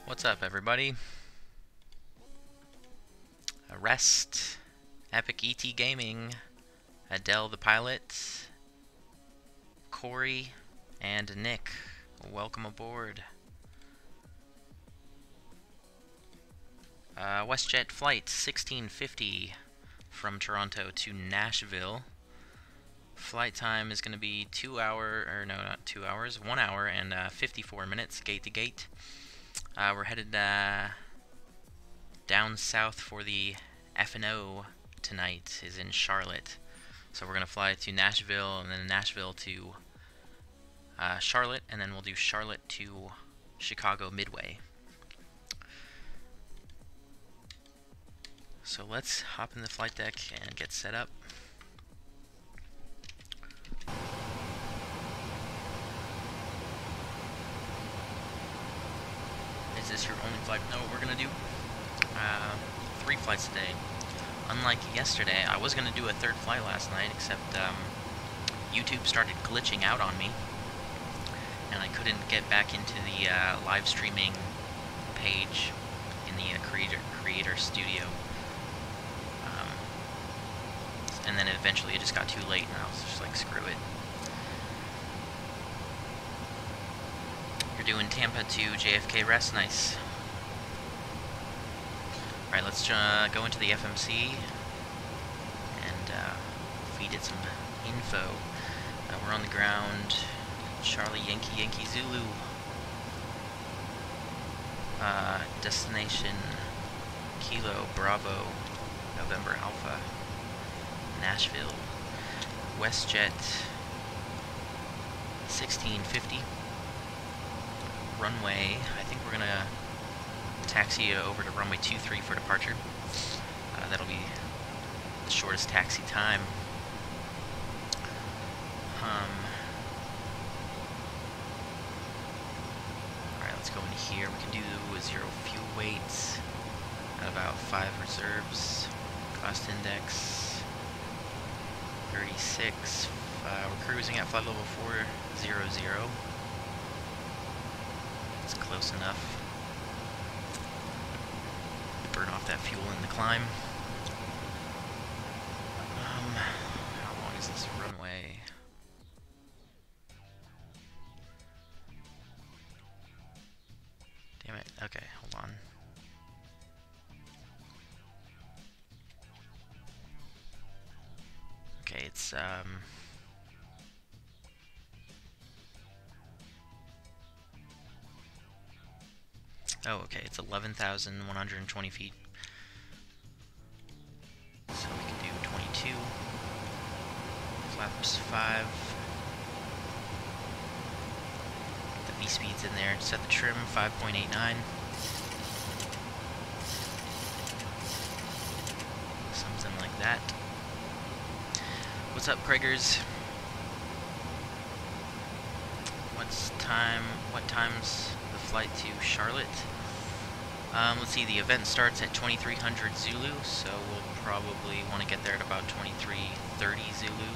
What's up, everybody? Arrest, Epic ET Gaming, Adele the pilot, Corey, and Nick. Welcome aboard. WestJet flight 1650 from Toronto to Nashville. Flight time is going to be 1 hour and 54 minutes, gate to gate. We're headed down south for the F&O tonight, is in Charlotte. So we're going to fly to Nashville, and then Nashville to Charlotte, and then we'll do Charlotte to Chicago Midway. So let's hop in the flight deck and get set up. Is this your only flight? No, we're going to do 3 flights today. Unlike yesterday, I was going to do a 3rd flight last night, except YouTube started glitching out on me, and I couldn't get back into the live streaming page in the Creator Studio. And then eventually it just got too late, and I was just like, screw it. You're doing Tampa to JFK rest, nice. Alright, let's go into the FMC and feed it some info. We're on the ground, Charlie Yankee Yankee Zulu. Destination Kilo Bravo November Alpha, Nashville. WestJet 1650. Runway, I think we're gonna taxi over to runway 23 for departure. That'll be the shortest taxi time. Alright, let's go in here. We can do a 0 fuel weight at about 5 reserves. Cost index 36. We're cruising at flight level 400. It's close enough. Burn off that fuel in the climb. How long is this runway? Damn it. Okay, hold on. Okay, it's oh, okay, it's 11,120 feet. So we can do 22. Flaps 5. The V-speed's in there. Set the trim 5.89. Something like that. What's up, Craigers? What time's the flight to Charlotte? Let's see, the event starts at 2300 Zulu, so we'll probably want to get there at about 2330 Zulu.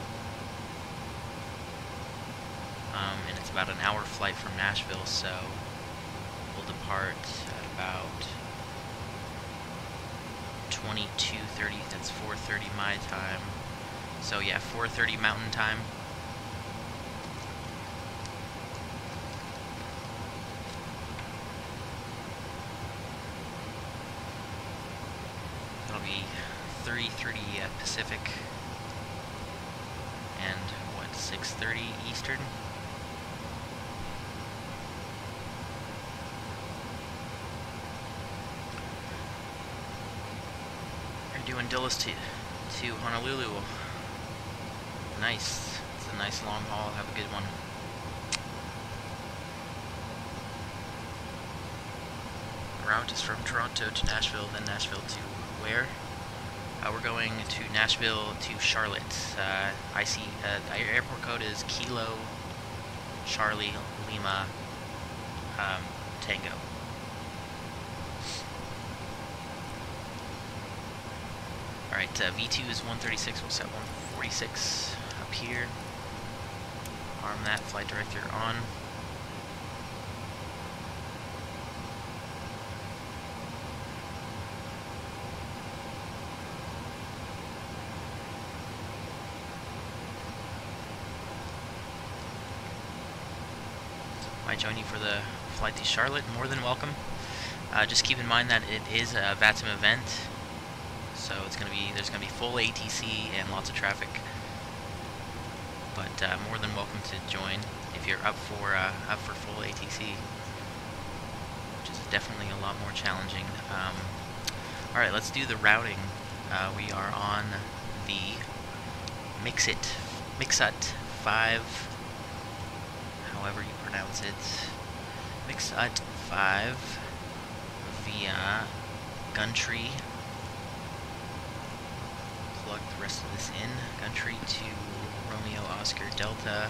And it's about an hour flight from Nashville, so we'll depart at about 22:30, that's 4:30 my time. So yeah, 4:30 Mountain Time. That'll be 3:30 Pacific and what, 6:30 Eastern? We're doing Dulles to Honolulu. Nice. It's a nice long haul. Have a good one. Route is from Toronto to Nashville, then Nashville to where? We're going to Nashville to Charlotte. Airport code is Kilo Charlie Lima Tango. Alright, V2 is 136. We'll set 146 up here. Arm that, flight director on. join you for the flight to Charlotte, more than welcome. Just keep in mind that it is a VATSIM event, so there's gonna be full ATC and lots of traffic. But more than welcome to join if you're up for full ATC, which is definitely a lot more challenging. All right, let's do the routing. We are on the Mixut 5, however you pronounce it. Mixut 5 via GNTRY. Plug the rest of this in. GNTRY to Romeo Oscar Delta.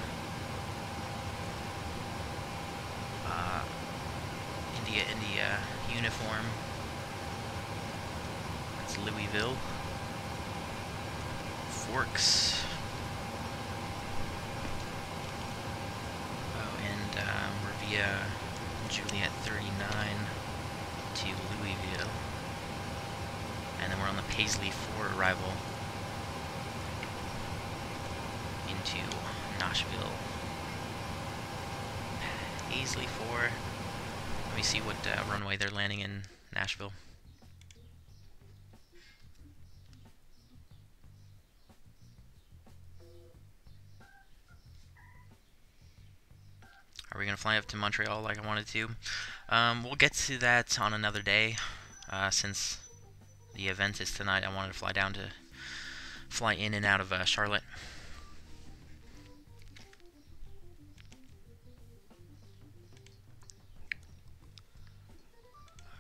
India uniform. That's Louisville. Forks. Oh, and we're via Juliet 39 to Louisville. And then we're on the Paisley 4 arrival into Nashville. Paisley 4. Let me see what runway they're landing in Nashville. Are we going to fly up to Montreal like I wanted to? We'll get to that on another day. Since the event is tonight, I wanted to fly in and out of Charlotte.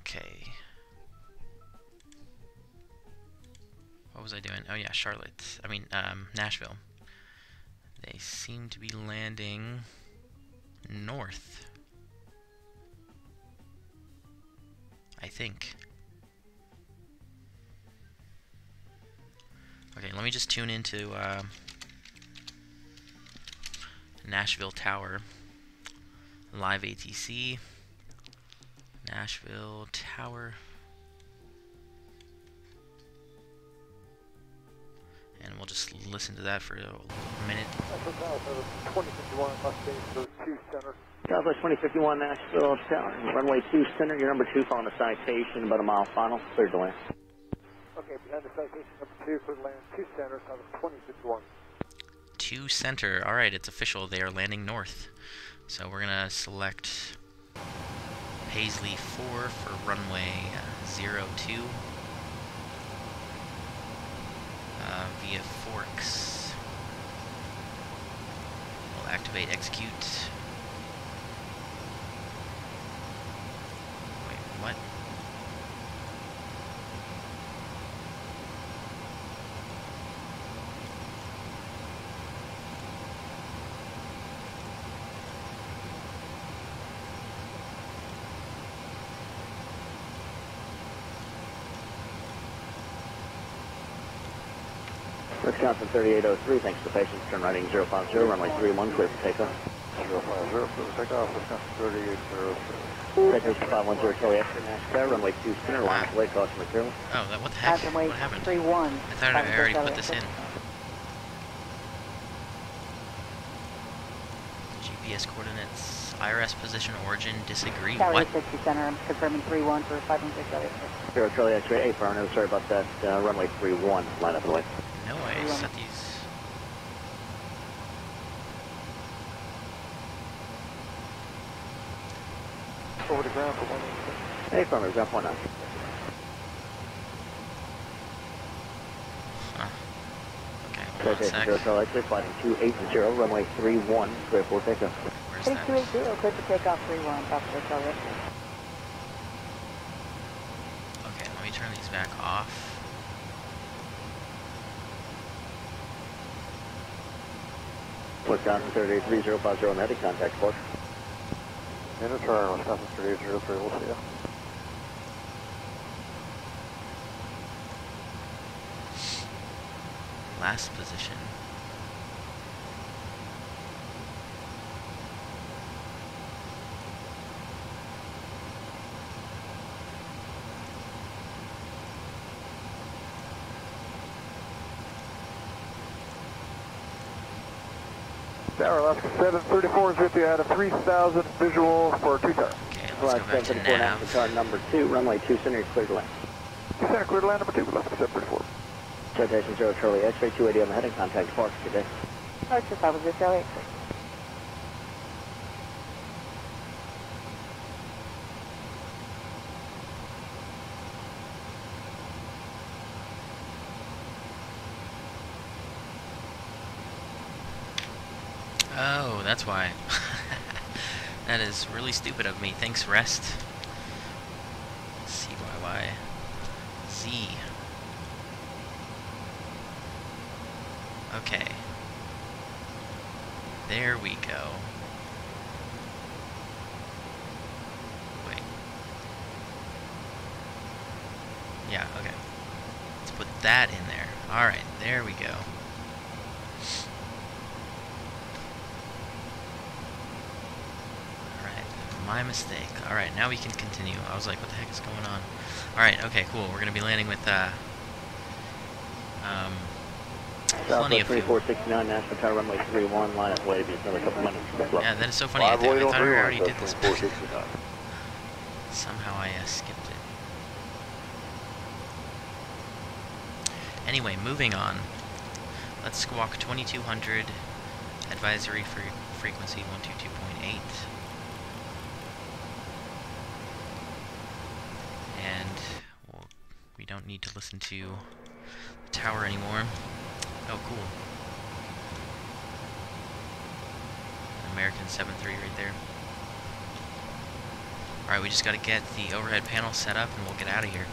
Okay. What was I doing? Oh yeah, Charlotte. I mean, Nashville. They seem to be landing north, I think. Okay, let me just tune into Nashville Tower. Live ATC. Nashville Tower. And we'll just listen to that for a minute. Southwest 2051 Nashville Tower, runway 2 center, your number 2 following the citation, about a mile final, cleared to land. Okay, behind the citation, number 2 for land 2 center, Southwest 2051. 2 center, alright, it's official, they are landing north. So we're gonna select Paisley 4 for runway 02. Via Forks. We'll activate execute. Wait, what? Wisconsin 3803, thanks for the patience. Turn right 050, runway 31, clear for takeoff. 050, clear for takeoff, Wisconsin 3803. Citation 510, Charlie X-ray, NASCAR, runway 2 center, line of lake, caution material. Oh, what the heck? What happened? 31. I thought I already put this in. GPS coordinates, IRS position, origin, disagree. Tower What? 60 center, I'm confirming 31 for 516 Charlie. 0 Charlie X-ray, affirmative, sorry about that, runway 31, line up the way. No, I set these. Over to ground for 116. Affirmative, ground point 9. Huh. Okay, hold on a Citation 0 sec. Charlie X-ray, flighting 280, runway 31, clear for takeoff. Where's Heading that? 280, clear for takeoff 31, Southwest Charlie. Okay, let me turn these back off. Wisconsin 383050 on heading contact force. In a turn, Wisconsin 3803, we'll see you. Last position. Tower, Alaska 734 is with you at a 3,000 visual for 2 tower. Okay, let's go back to nav. Tower number 2, runway 2 center, clear to land. 2 center, clear to land number 2, Alaska 734. Citation 0 Charlie X-ray 280 on the heading, contact departure, good day. Departure 5 Charlie X-ray. Oh, that's why. That is really stupid of me. Thanks, Rest. CYYZ. Okay. There we go. Wait. Yeah, okay. Let's put that in there. Alright, there we go. My mistake. Alright, now we can continue. I was like, what the heck is going on? Alright, okay, cool. We're gonna be landing with, plenty of fuel. 3469, Nashville Tower, runway 31, line up wave, another couple minutes. Yeah, that is so funny. I thought we already did this. Somehow I skipped it. Anyway, moving on. Let's squawk 2200, advisory for frequency 122.8. And well, we don't need to listen to the tower anymore. Oh, cool. An American 7.3 right there. Alright, we just gotta get the overhead panel set up and we'll get out of here.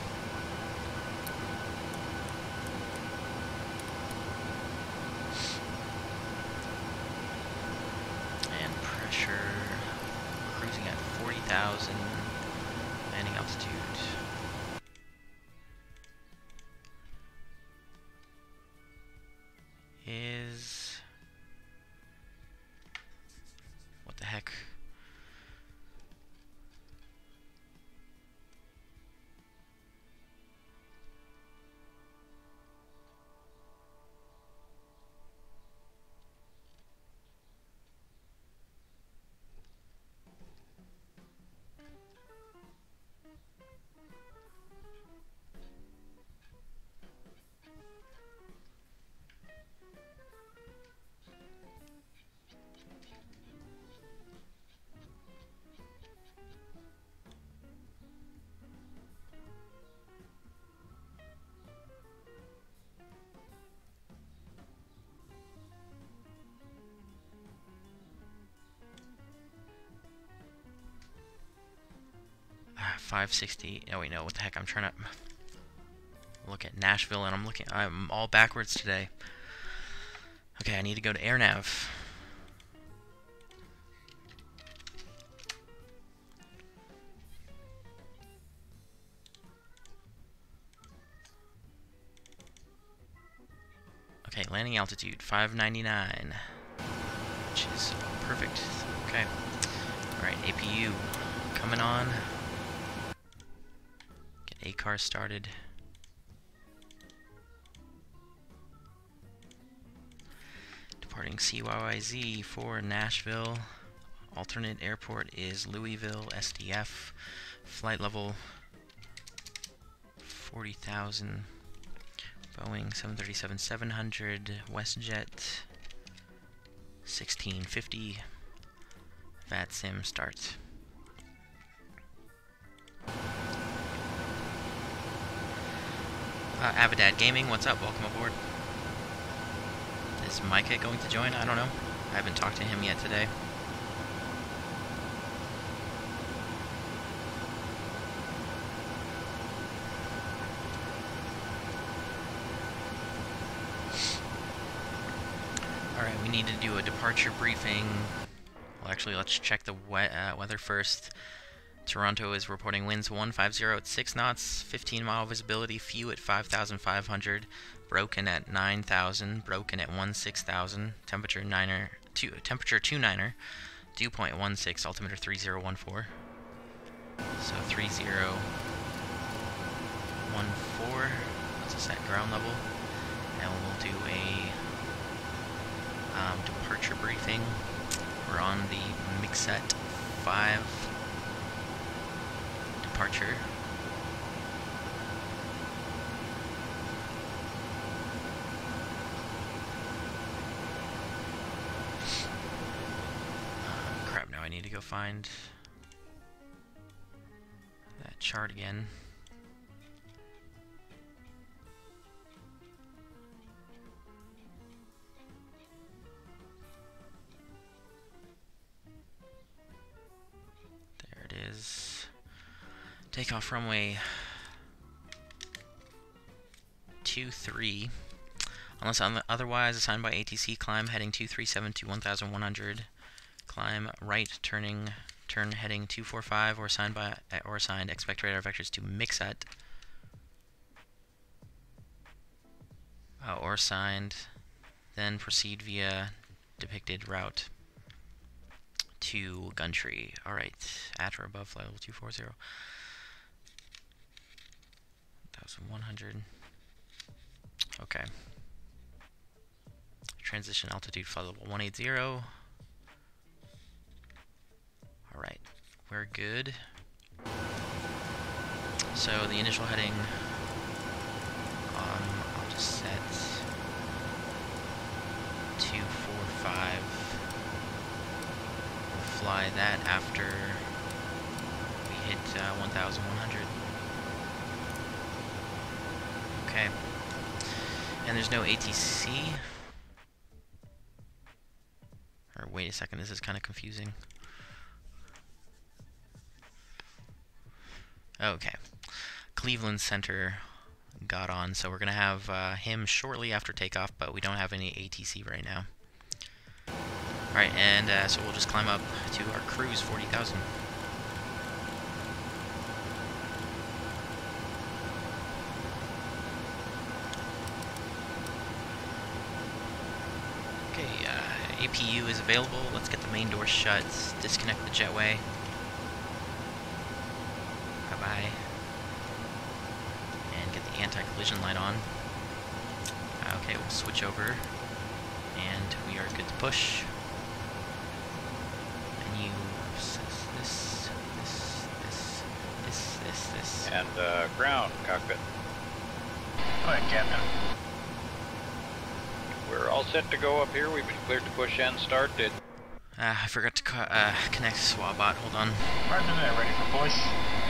And pressure cruising at 40,000. Landing altitude. Is what the heck? Ah, 560. Oh wait, no. What the heck? I'm trying to look at Nashville, and I'm all backwards today. Okay, I need to go to AirNav. Okay, landing altitude 599, which is perfect. Okay. Alright, APU coming on. Get ACAR started. Departing CYYZ for Nashville. Alternate airport is Louisville, SDF. Flight level 40,000. Boeing 737-700, WestJet 1650, VATSIM start. Avidad Gaming, what's up? Welcome aboard. Is Micah going to join? I don't know. I haven't talked to him yet today. Alright, we need to do a departure briefing. Well, actually, let's check the weather first. Toronto is reporting winds 150 at 6 knots, 15-mile visibility, few at 5,500, broken at 9,000, broken at 16,000, temperature 29er, dew point 16, altimeter 3014. So 3014, let's set ground level, and we'll do a departure departure briefing. We're on the MixSet 5 departure. Crap, now I need to go find that chart again. Is takeoff runway 23, unless otherwise assigned by ATC. Climb heading 237 to 1100. Climb right turn heading 245, or assigned. Expect radar vectors to MixSet. Or assigned. Then proceed via depicted route to GNTRY. Alright, at or above flight level 240. 1100. Okay. Transition altitude flight level 180. Alright, we're good. So the initial heading, I'll just set 245. Fly that after we hit 1,100. Okay. And there's no ATC. Or wait a second, this is kind of confusing. Okay. Cleveland Center got on, so we're going to have him shortly after takeoff, but we don't have any ATC right now. Alright, and so we'll just climb up to our cruise 40,000. Okay, APU is available. Let's get the main door shut, disconnect the jetway. Bye-bye. And get the anti-collision light on. Okay, we'll switch over, and we are good to push. This. And ground cockpit. Go ahead, Captain. We're all set to go up here. We've been cleared to push and start it. I forgot to connect SWABot. Hold on. Right in there, ready for push.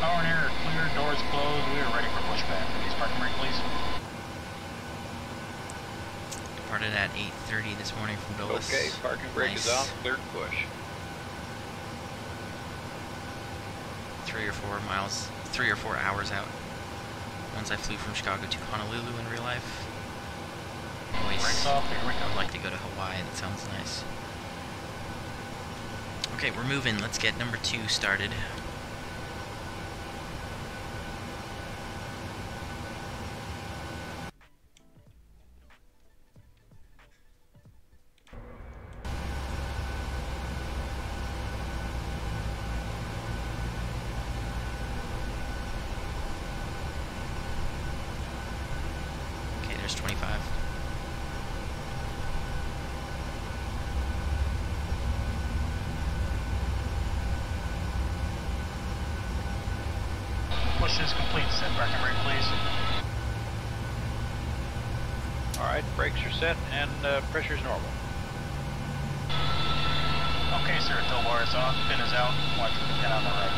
Power and air are clear, doors closed. We are ready for pushback. Please parking brake, please. Departed at 8:30 this morning from Dulles. Okay, parking brake is off. Cleared to push. 3 or 4 hours out. Once I flew from Chicago to Honolulu in real life. Brakes off, here we go. I'd like to go to Hawaii, that sounds nice. Okay, we're moving. Let's get number 2 started. There's 25. Push is complete. Set parking brake, please. Alright, brakes are set and pressure's normal. Okay, sir. Tow bar is off. Pin is out. Watch for the pin on the right.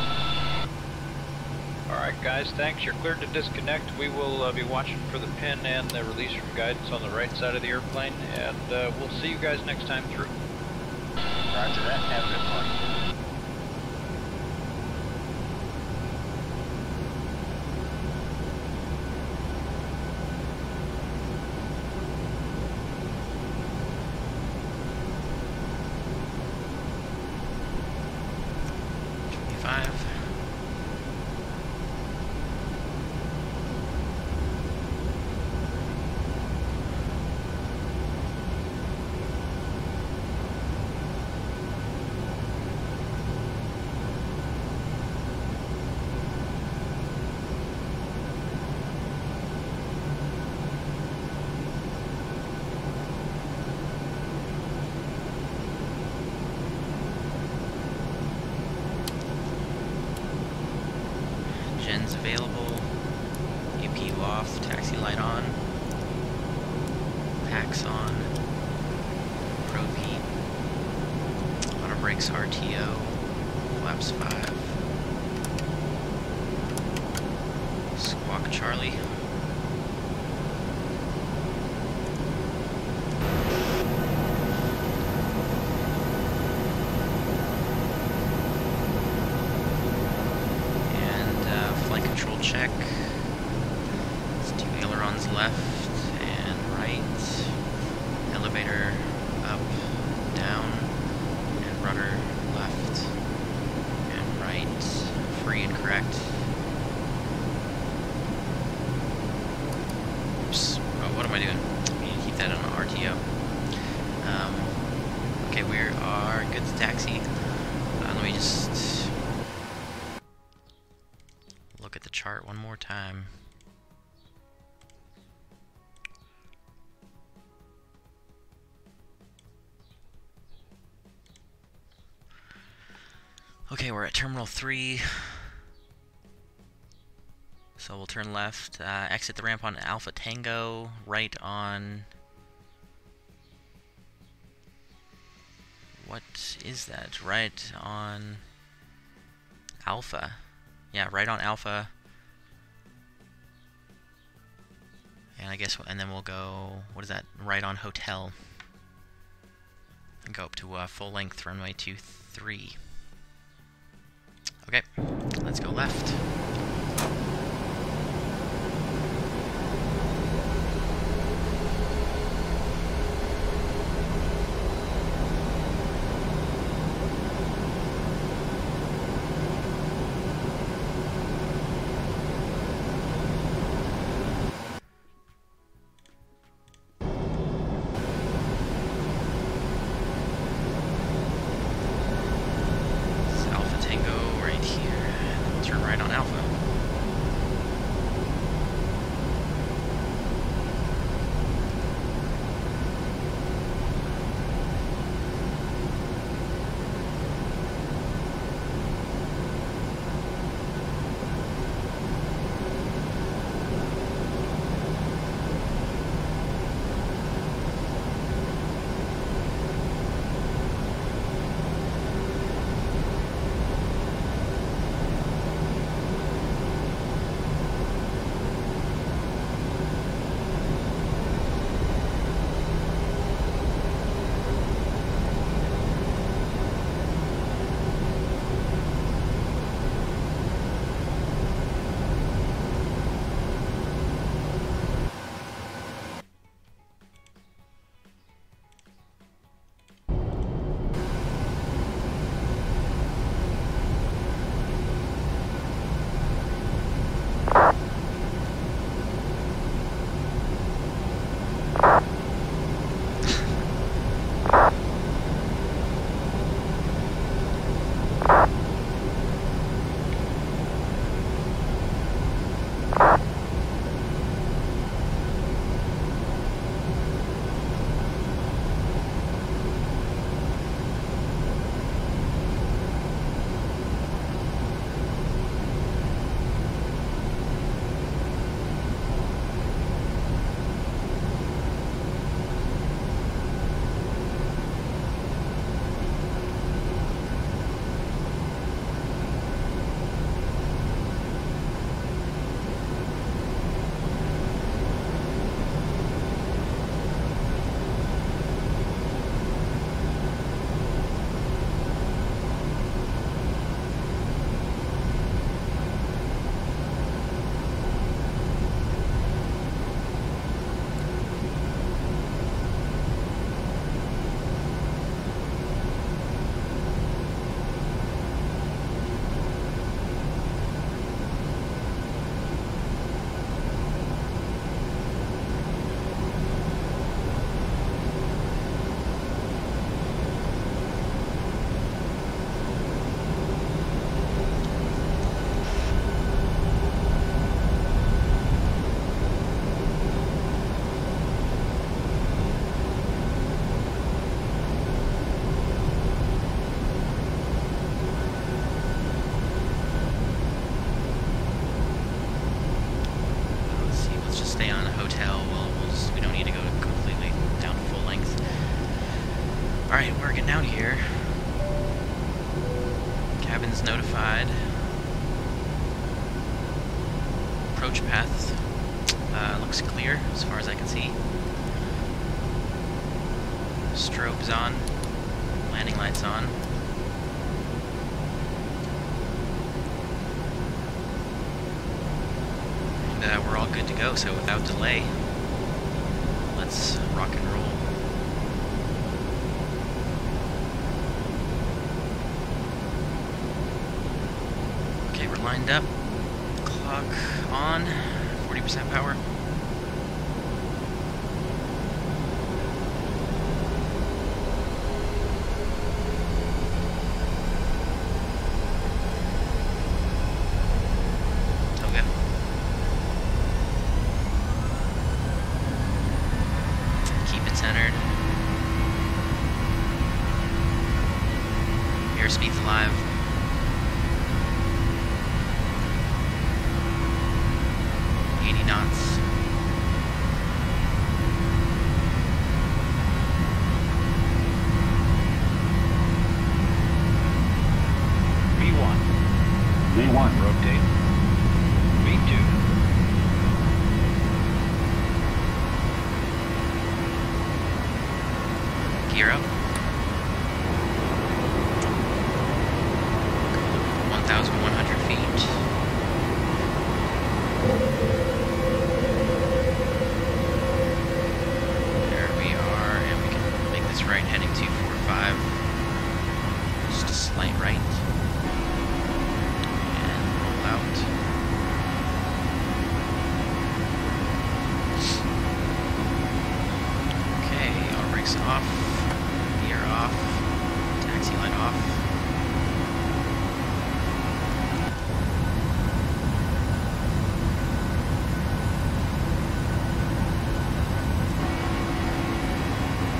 Alright guys, thanks. You're cleared to disconnect. We will be watching for the pin and the release from guidance on the right side of the airplane, and we'll see you guys next time through. Roger that. Have a good flight. brakes on. Pro V. Auto brakes RTO. Flaps 5. Squawk Charlie. Flight control check. It's 2 ailerons left and right. Elevator up, down, and rudder left and right. Free and correct. Oops. Oh, what am I doing? I need to keep that on RTO. Okay, we are good to taxi. Let me just look at the chart one more time. Okay, we're at Terminal 3. So we'll turn left, exit the ramp on Alpha Tango, right on... What is that? Right on Alpha. Yeah, right on Alpha. And I guess, and then we'll go, what is that? Right on Hotel. And go up to full length runway 23. Okay, let's go left. Alpha Tango right here. Turn right on Alpha. Alright, we're getting out of here. Cabin's notified. Approach path looks clear as far as I can see. Strobe's on. Landing lights on. And we're all good to go, so without delay, let's rock and roll. Okay, we're lined up. Clock on. 40% power. Okay. Keep it centered. Airspeed's alive. Knots. V1. V1. Rotate. V2. Gear up. 1,100 feet. Right, heading 245, just a slight right, and roll out. Okay, auto brakes off, gear off, taxi light off.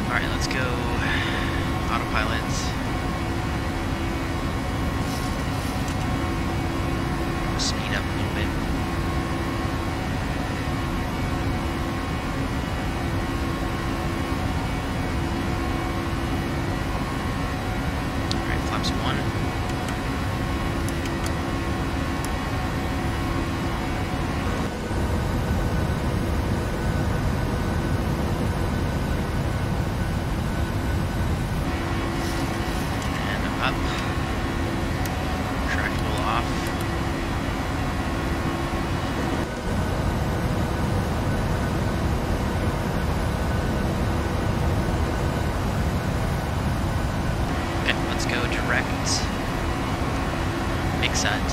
Alright, let's go autopilot. Speed up a little bit. Alright, flaps 1. Up. Track wheel off. Okay, let's go direct. Big set.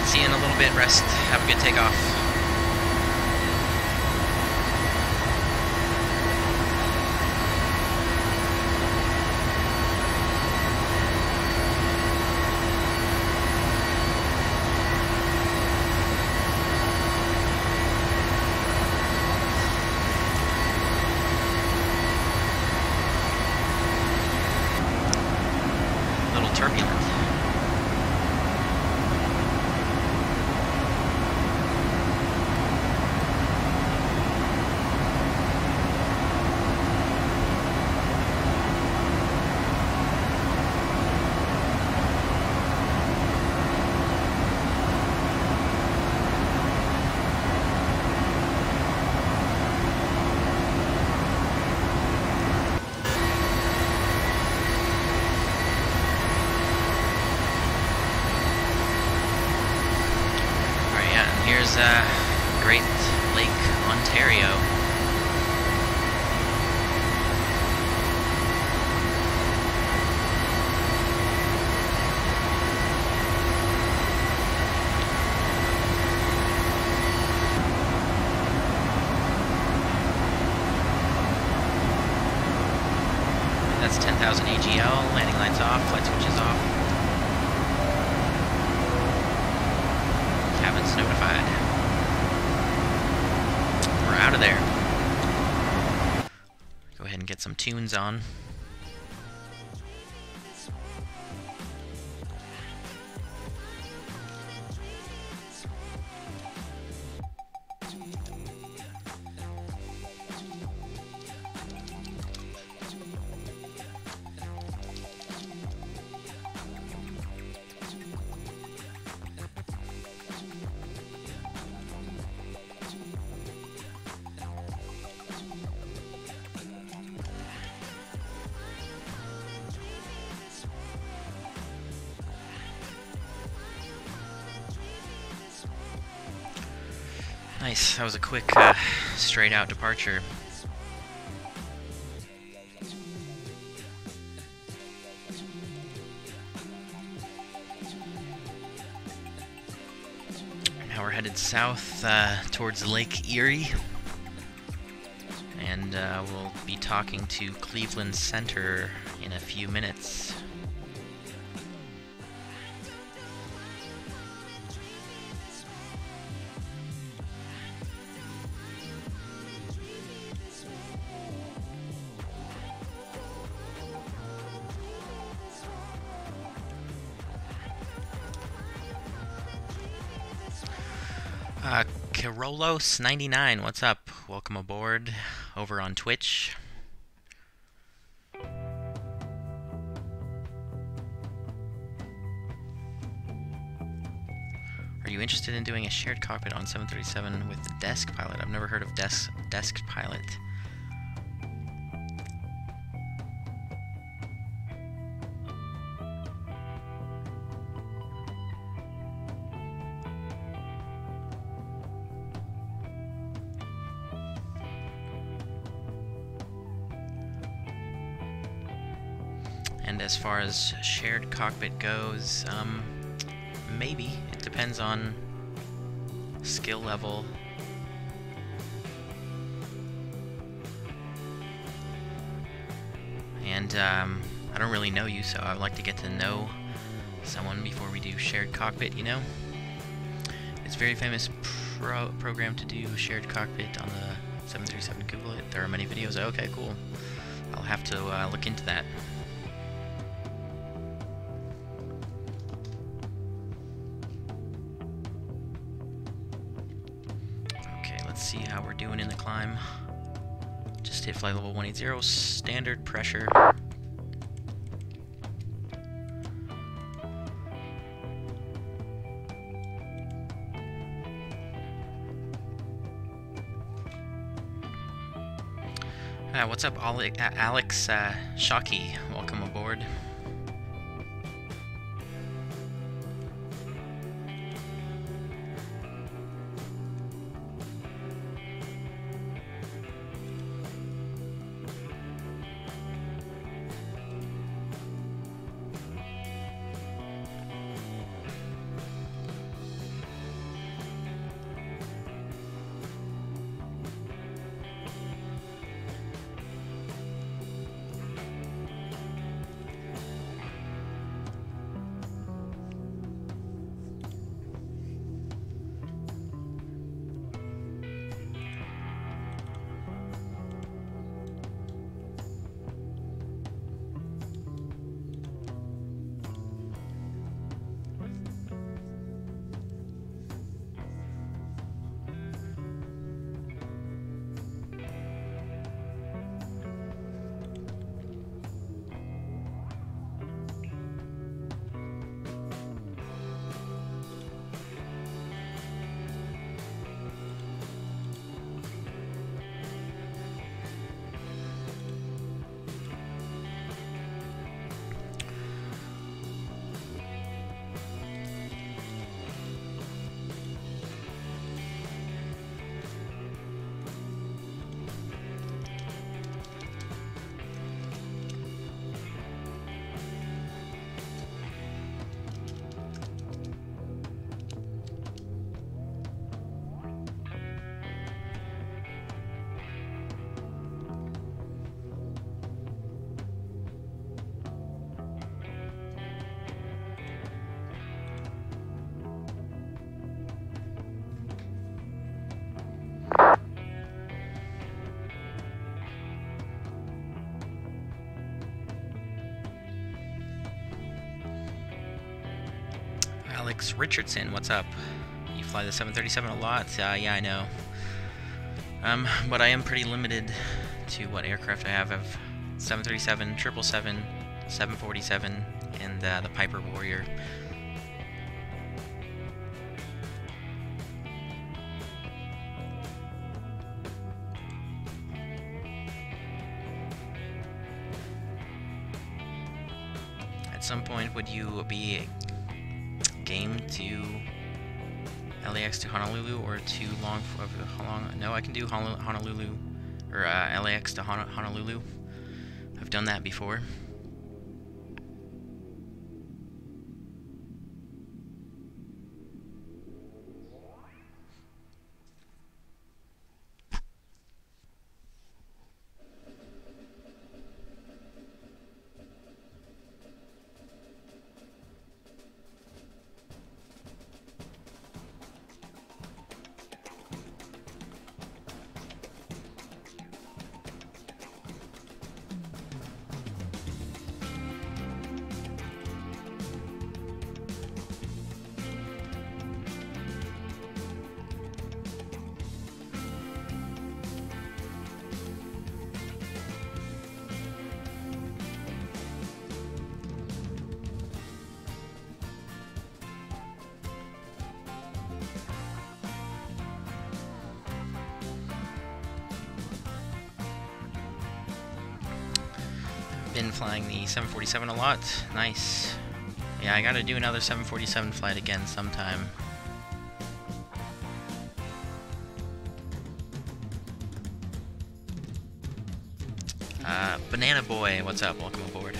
See you in a little bit. Rest. Have a good takeoff. A little turbulent. Here's Great Lake, Ontario. That's 10,000 AGL, landing lights off, flight switches off. tunes on. Nice, that was a quick, straight-out departure. Now we're headed south towards Lake Erie, and we'll be talking to Cleveland Center in a few minutes. Carolos99, what's up? Welcome aboard over on Twitch. Are you interested in doing a shared cockpit on 737 with the desk pilot? I've never heard of desk pilot. And as far as shared cockpit goes, maybe. It depends on skill level. And I don't really know you, so I would like to get to know someone before we do shared cockpit, you know? It's a very famous program to do shared cockpit on the 737 Google it. There are many videos. Okay, cool. I'll have to look into that. See how we're doing in the climb. Just hit flight level 180, standard pressure. What's up, Alex Shockey? Welcome aboard. Alex Richardson, what's up? You fly the 737 a lot? Yeah, I know. But I am pretty limited to what aircraft I have. I have 737, 777, 747, and the Piper Warrior. At some point, would you be game to LAX to Honolulu, or too long for how long? No, I can do Honolulu or LAX to Honolulu. I've done that before. Been flying the 747 a lot. Nice. Yeah, I gotta do another 747 flight again sometime. Banana Boy, what's up? Welcome aboard.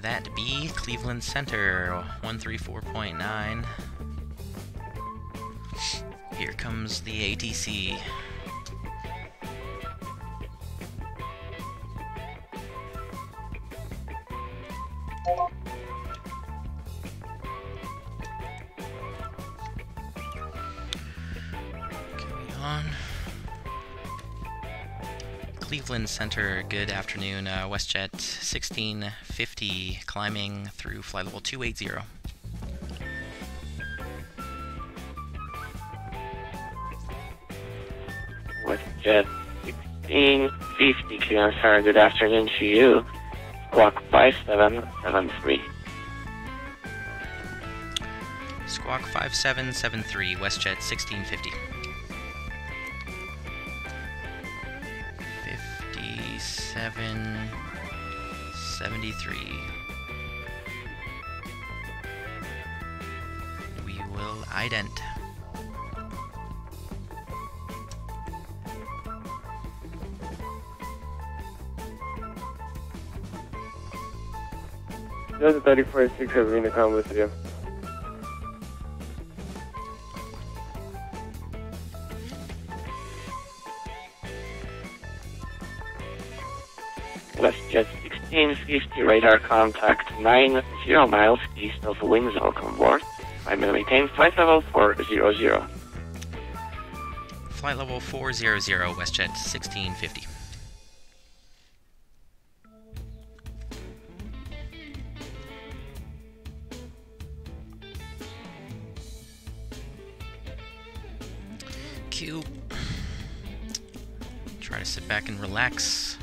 That be Cleveland Center, 134.9. Here comes the ATC. Carry on. Cleveland Center, good afternoon. WestJet 1650, climbing through flight level 280. WestJet 1650, clearance tower, good afternoon to you. Squawk 5773. Squawk 5773, WestJet 1650. 5773. We will ident. Delta 34-6, Arena Combo with you. WestJet 1650, radar contact 90 miles east of Windsor. Welcome aboard. I'm going to maintain flight level 400. Flight level 400, WestJet 1650. Q. Try to sit back and relax.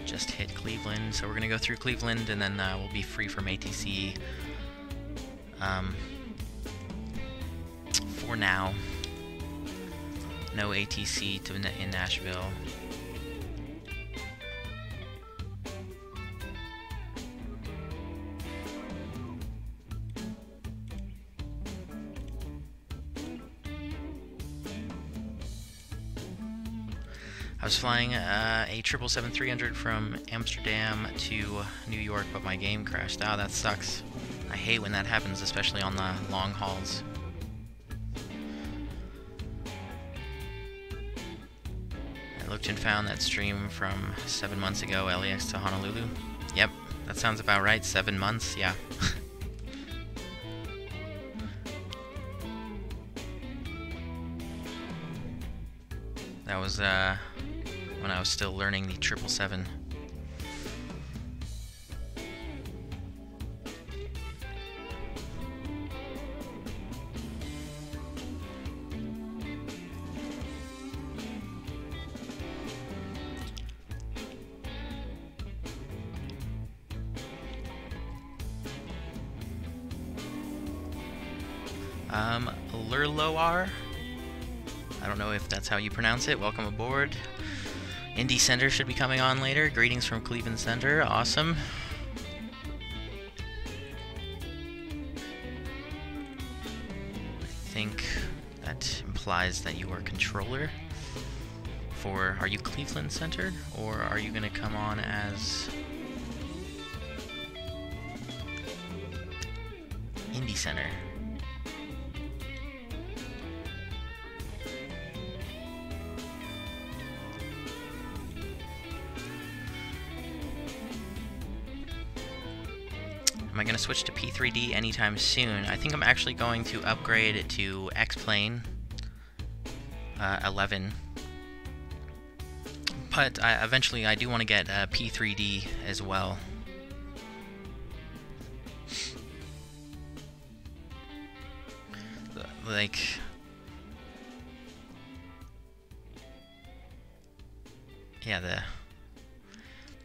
Just hit Cleveland, so we're gonna go through Cleveland, and then we'll be free from ATC for now. No ATC in Nashville. was flying a 777-300 from Amsterdam to New York, but my game crashed. Oh, that sucks. I hate when that happens, especially on the long hauls. I looked and found that stream from 7 months ago, LAX to Honolulu. Yep, that sounds about right. 7 months, yeah. That was when I was still learning the 777. Lurloar? I don't know if that's how you pronounce it. Welcome aboard. Indy Center should be coming on later. Greetings from Cleveland Center. Awesome. I think that implies that you are controller for... Are you Cleveland Center? Or are you going to come on as... Indy Center? Am I going to switch to P3D anytime soon? I think I'm actually going to upgrade it to X-Plane 11. But eventually I do want to get P3D as well. Like... Yeah, the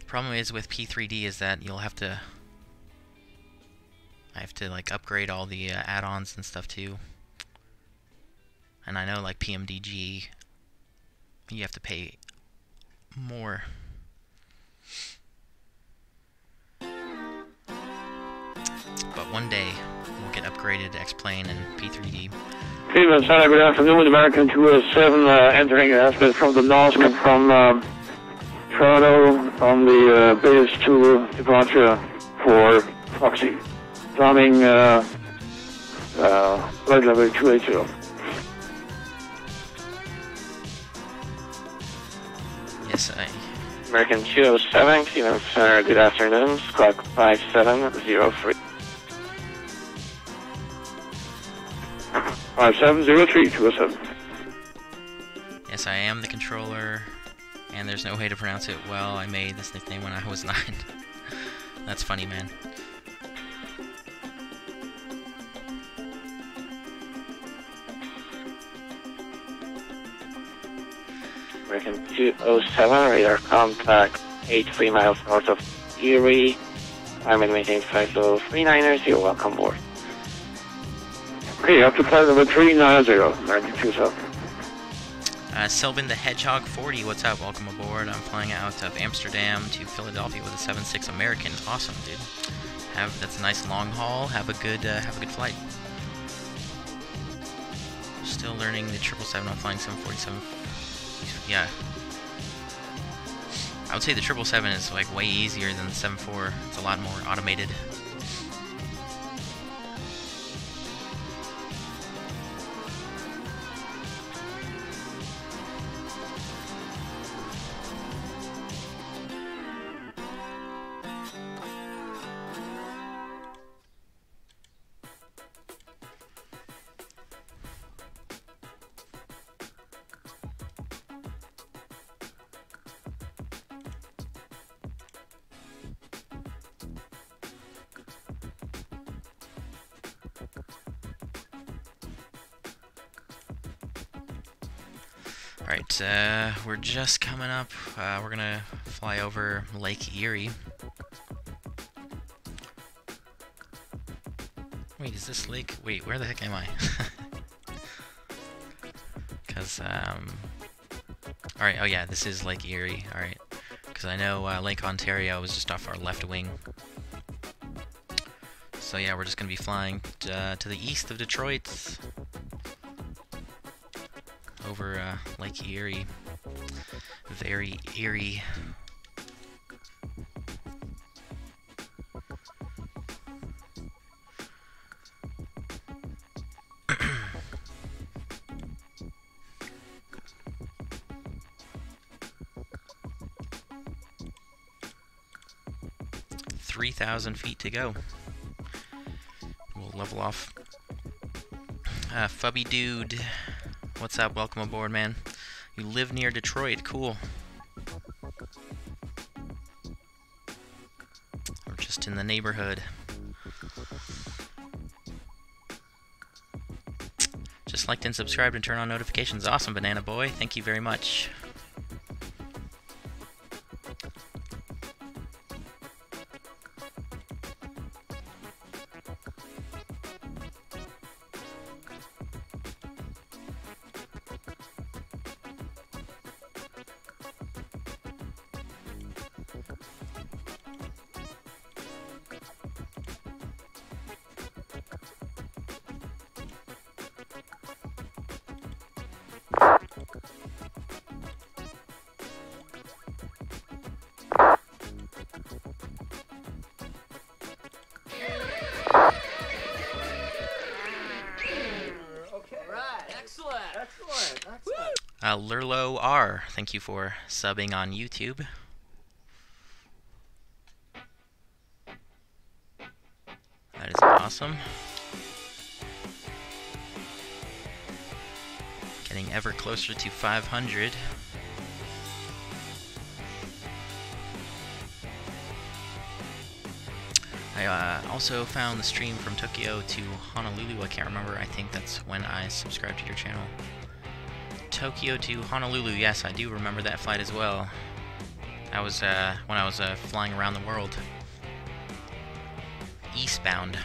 problem is with P3D is that you'll have to... I have to like upgrade all the add-ons and stuff too. And I know like PMDG, you have to pay more. But one day we'll get upgraded to X-Plane and P3D. Cleveland Center, good afternoon. American 207 entering airspace from the north from Toronto on the base to departure for Foxy. Climbing flight level 280. Yes, American 207, Cleveland Center, good afternoon. Squawk 5703. 5703 207. Yes, I am the controller, and there's no way to pronounce it well. I made this nickname when I was 9. That's funny, man. American 207, radar contact 83 miles north of Erie. I'm in maintain flight level 390, welcome aboard. Okay, up to flight level 390, American 207. Sylvan the Hedgehog 40, what's up? Welcome aboard. I'm flying out of Amsterdam to Philadelphia with a 7.6 American. Awesome, dude. That's a nice long haul. Have a good flight. Still learning the 777. I'm flying 747. Yeah. I would say the 777 is like way easier than the 74. It's a lot more automated. Alright, we're just coming up. We're gonna fly over Lake Erie. Wait, is this lake? Wait, where the heck am I? Because, alright, oh yeah, this is Lake Erie, alright. Because I know Lake Ontario was just off our left wing. So yeah, we're just gonna be flying to the east of Detroit. Over Lake Erie. Very eerie. $3,000 feet to go. We'll level off. Fubby Dude, what's up? Welcome aboard, man. You live near Detroit, cool. Or just in the neighborhood. Just liked and subscribed and turn on notifications. Awesome, Banana Boy. Thank you very much. Lurlo R, thank you for subbing on YouTube. That is awesome. Getting ever closer to 500. I also found the stream from Tokyo to Honolulu. I can't remember. I think that's when I subscribed to your channel. Tokyo to Honolulu. Yes, I do remember that flight as well. That was when I was flying around the world. Eastbound.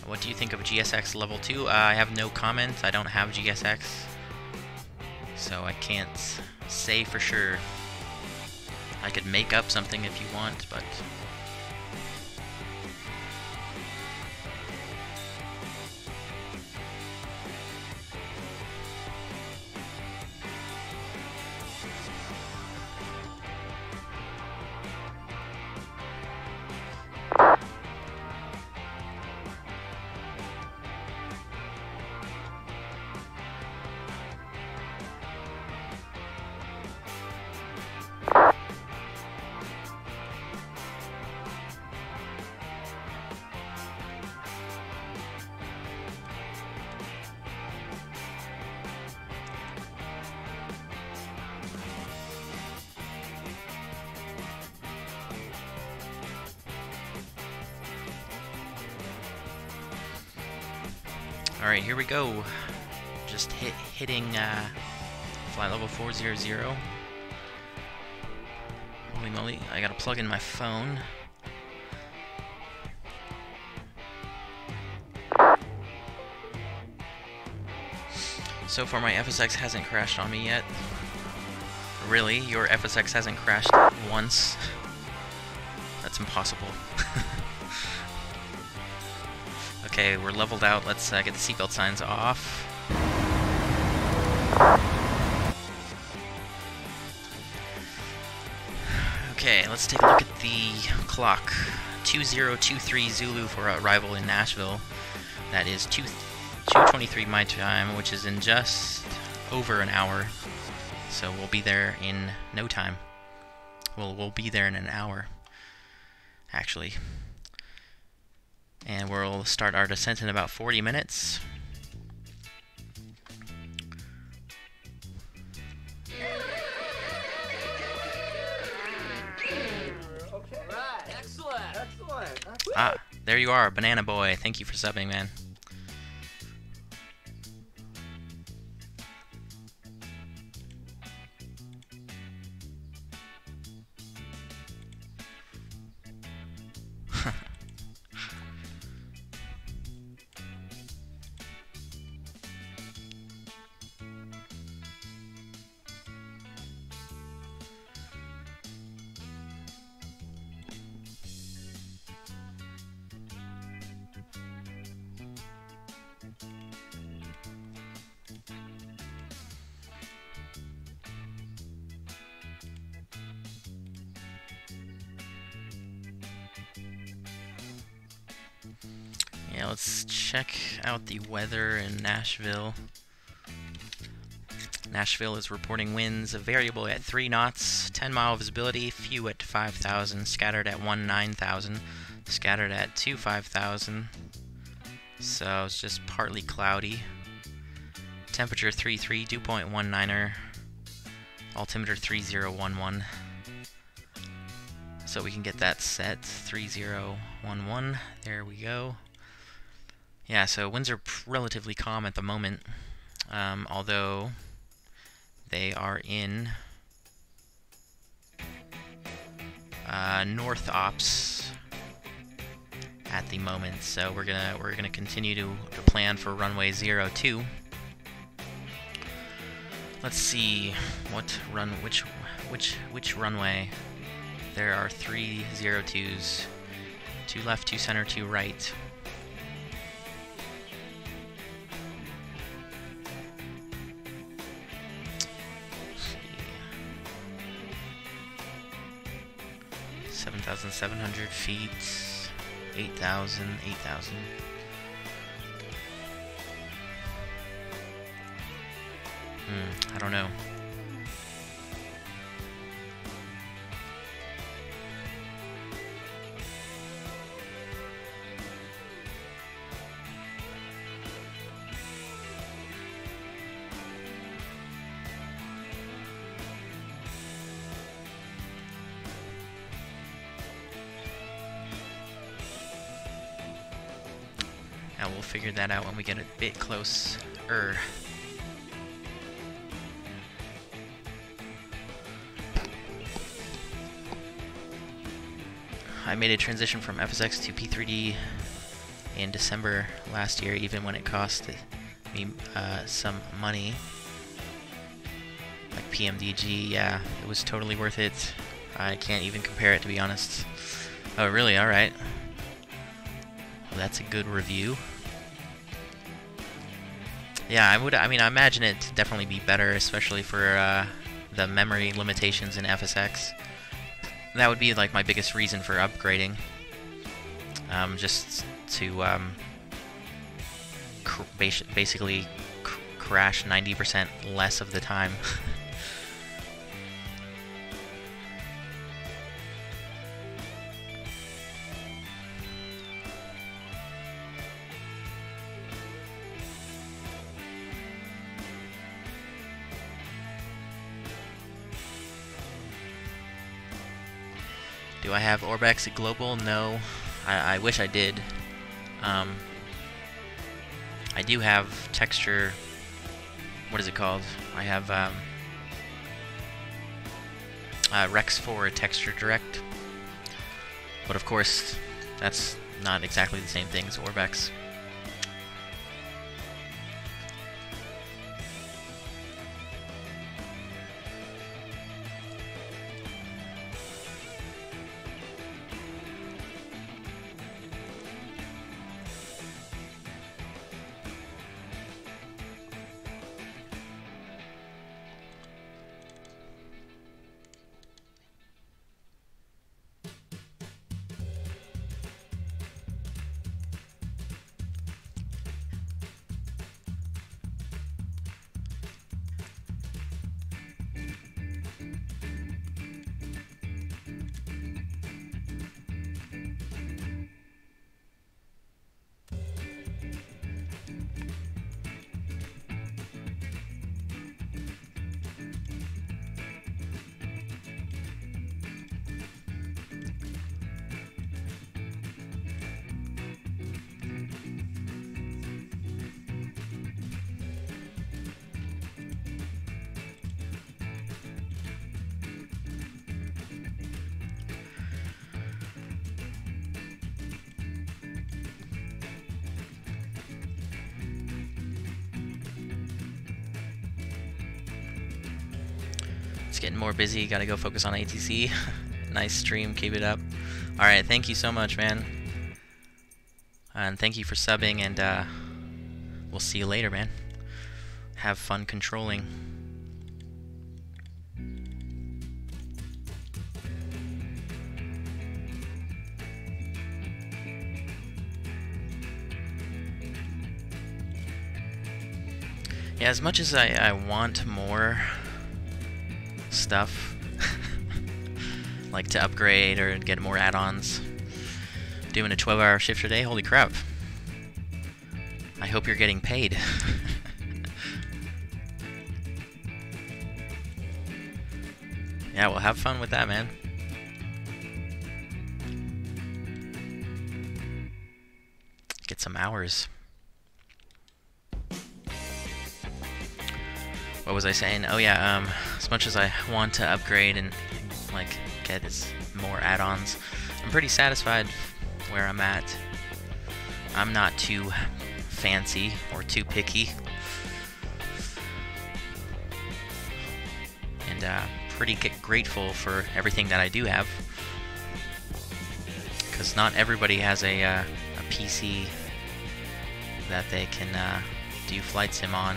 What do you think of GSX Level 2? I have no comments. I don't have GSX. So I can't say for sure. I could make up something if you want, but... Alright, here we go. Just hitting flight level 400. Holy moly, I gotta plug in my phone. So far my Fsx hasn't crashed on me yet. Really? Your Fsx hasn't crashed once? That's impossible. Okay, we're leveled out. Let's get the seatbelt signs off. Okay, let's take a look at the clock. 2023 Zulu for arrival in Nashville. That is 2:23 my time, which is in just over an hour. So we'll be there in no time. Well, we'll be there in an hour, actually. And we'll start our descent in about 40 minutes. Okay. Right. Excellent. Excellent. Ah, there you are, Banana Boy. Thank you for subbing, man. let's check out the weather in Nashville. Nashville is reporting winds, a variable at 3 knots, 10-mile visibility, few at 5,000, scattered at 9,000, scattered at 5,000. So it's just partly cloudy. Temperature 33, dew point 19er, altimeter 3011. So we can get that set, 3011. There we go. Yeah, so winds are relatively calm at the moment, although they are in north ops at the moment. So we're gonna continue to plan for runway 02. Let's see which runway. There are 3 02s, 2 left, 2 center, 2 right. 7,700 feet, 8,000, 8,000. I don't know. And we'll figure that out when we get a bit closer. I made a transition from Fsx to P3D in December last year, even when it cost me some money. Like PMDG, yeah, it was totally worth it. I can't even compare it, to be honest. Oh, really? Alright. Well, that's a good review. Yeah, I imagine it to definitely be better, especially for the memory limitations in Fsx. That would be like my biggest reason for upgrading. Just to basically crash 90% less of the time. Do I have Orbex Global? No. I wish I did. I do have texture... What is it called? I have Rex 4 Texture Direct. But of course, that's not exactly the same thing as Orbex. It's getting more busy, gotta go focus on ATC. Nice stream, keep it up. Alright, thank you so much, man. And thank you for subbing, and we'll see you later, man. Have fun controlling. Yeah, as much as I want more stuff, like to upgrade or get more add-ons, doing a 12-hour shift a day, holy crap. I hope you're getting paid. Yeah, well, have fun with that, man. Get some hours. What was I saying? Oh yeah, as much as I want to upgrade and like get more add-ons, I'm pretty satisfied where I'm at. I'm not too fancy or too picky, and pretty grateful for everything that I do have, because not everybody has a PC that they can do flight sim on.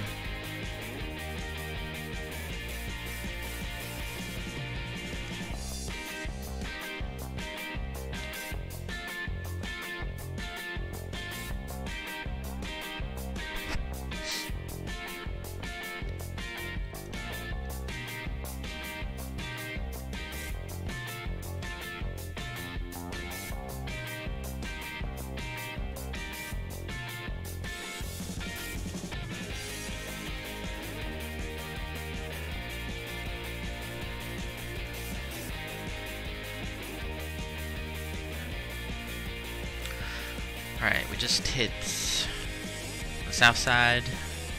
Alright, we just hit the south side,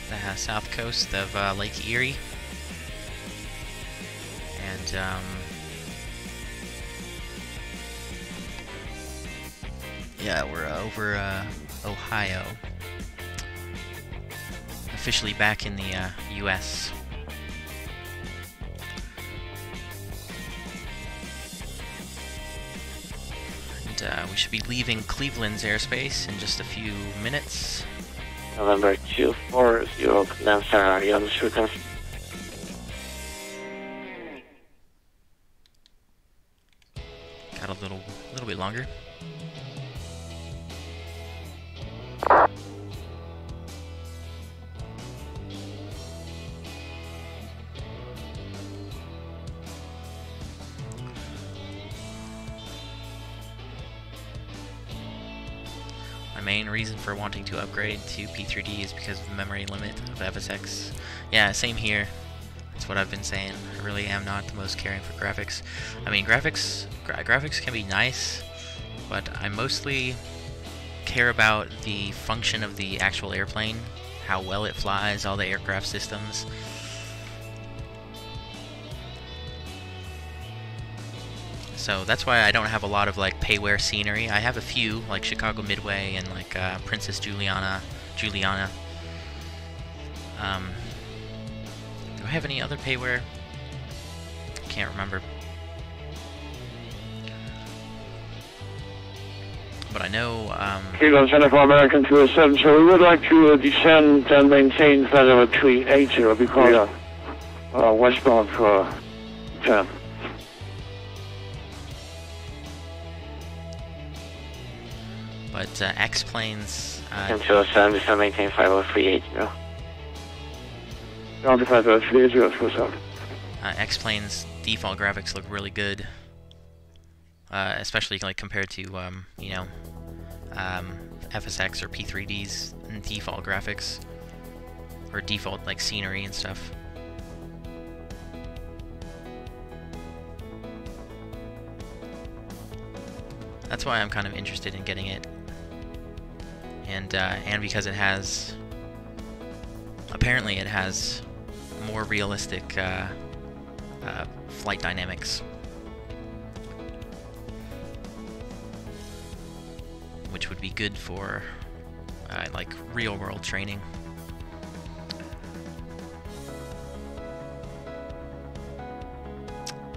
the south coast of Lake Erie, and yeah, we're over Ohio, officially back in the US. We should be leaving Cleveland's airspace in just a few minutes. November 240, GNTRY on shooter. Got a little bit longer. Main reason for wanting to upgrade to P3D is because of the memory limit of Fsx. Yeah, same here. That's what I've been saying. I really am not the most caring for graphics. I mean, graphics can be nice, but I mostly care about the function of the actual airplane, how well it flies, all the aircraft systems. So that's why I don't have a lot of like payware scenery. I have a few, like Chicago Midway and like Princess Juliana. Do I have any other payware? Can't remember. But I know. Kilo Center for American 207. So we would like to descend and maintain flight level 380 because westbound for 10. But X-planes... 207, we shall maintain flight level 380. Down to flight level 380, 207. X-planes default graphics look really good. Especially like compared to, you know, Fsx or P3D's default graphics. Or default, like, scenery and stuff. That's why I'm kind of interested in getting it. And because it has, apparently it has more realistic flight dynamics, which would be good for like real-world training.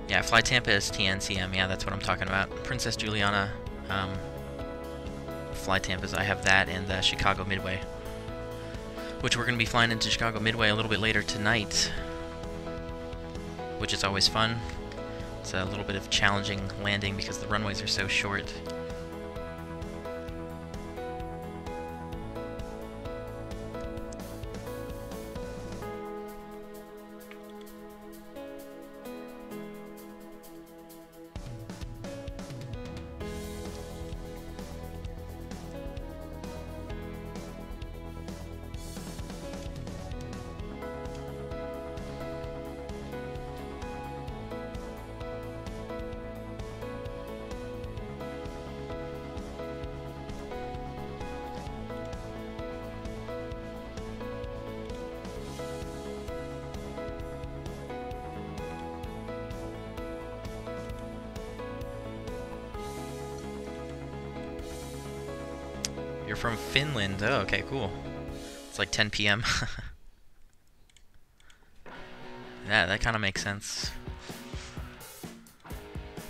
Yeah, Fly Tampa is TNCM. Yeah, that's what I'm talking about. Princess Juliana. Fly Tampa's, I have that, and the Chicago Midway, which we're going to be flying into Chicago Midway a little bit later tonight, which is always fun. It's a little bit of challenging landing because the runways are so short. You're from Finland. Oh, okay, cool. It's like 10 p.m. Yeah, that kind of makes sense.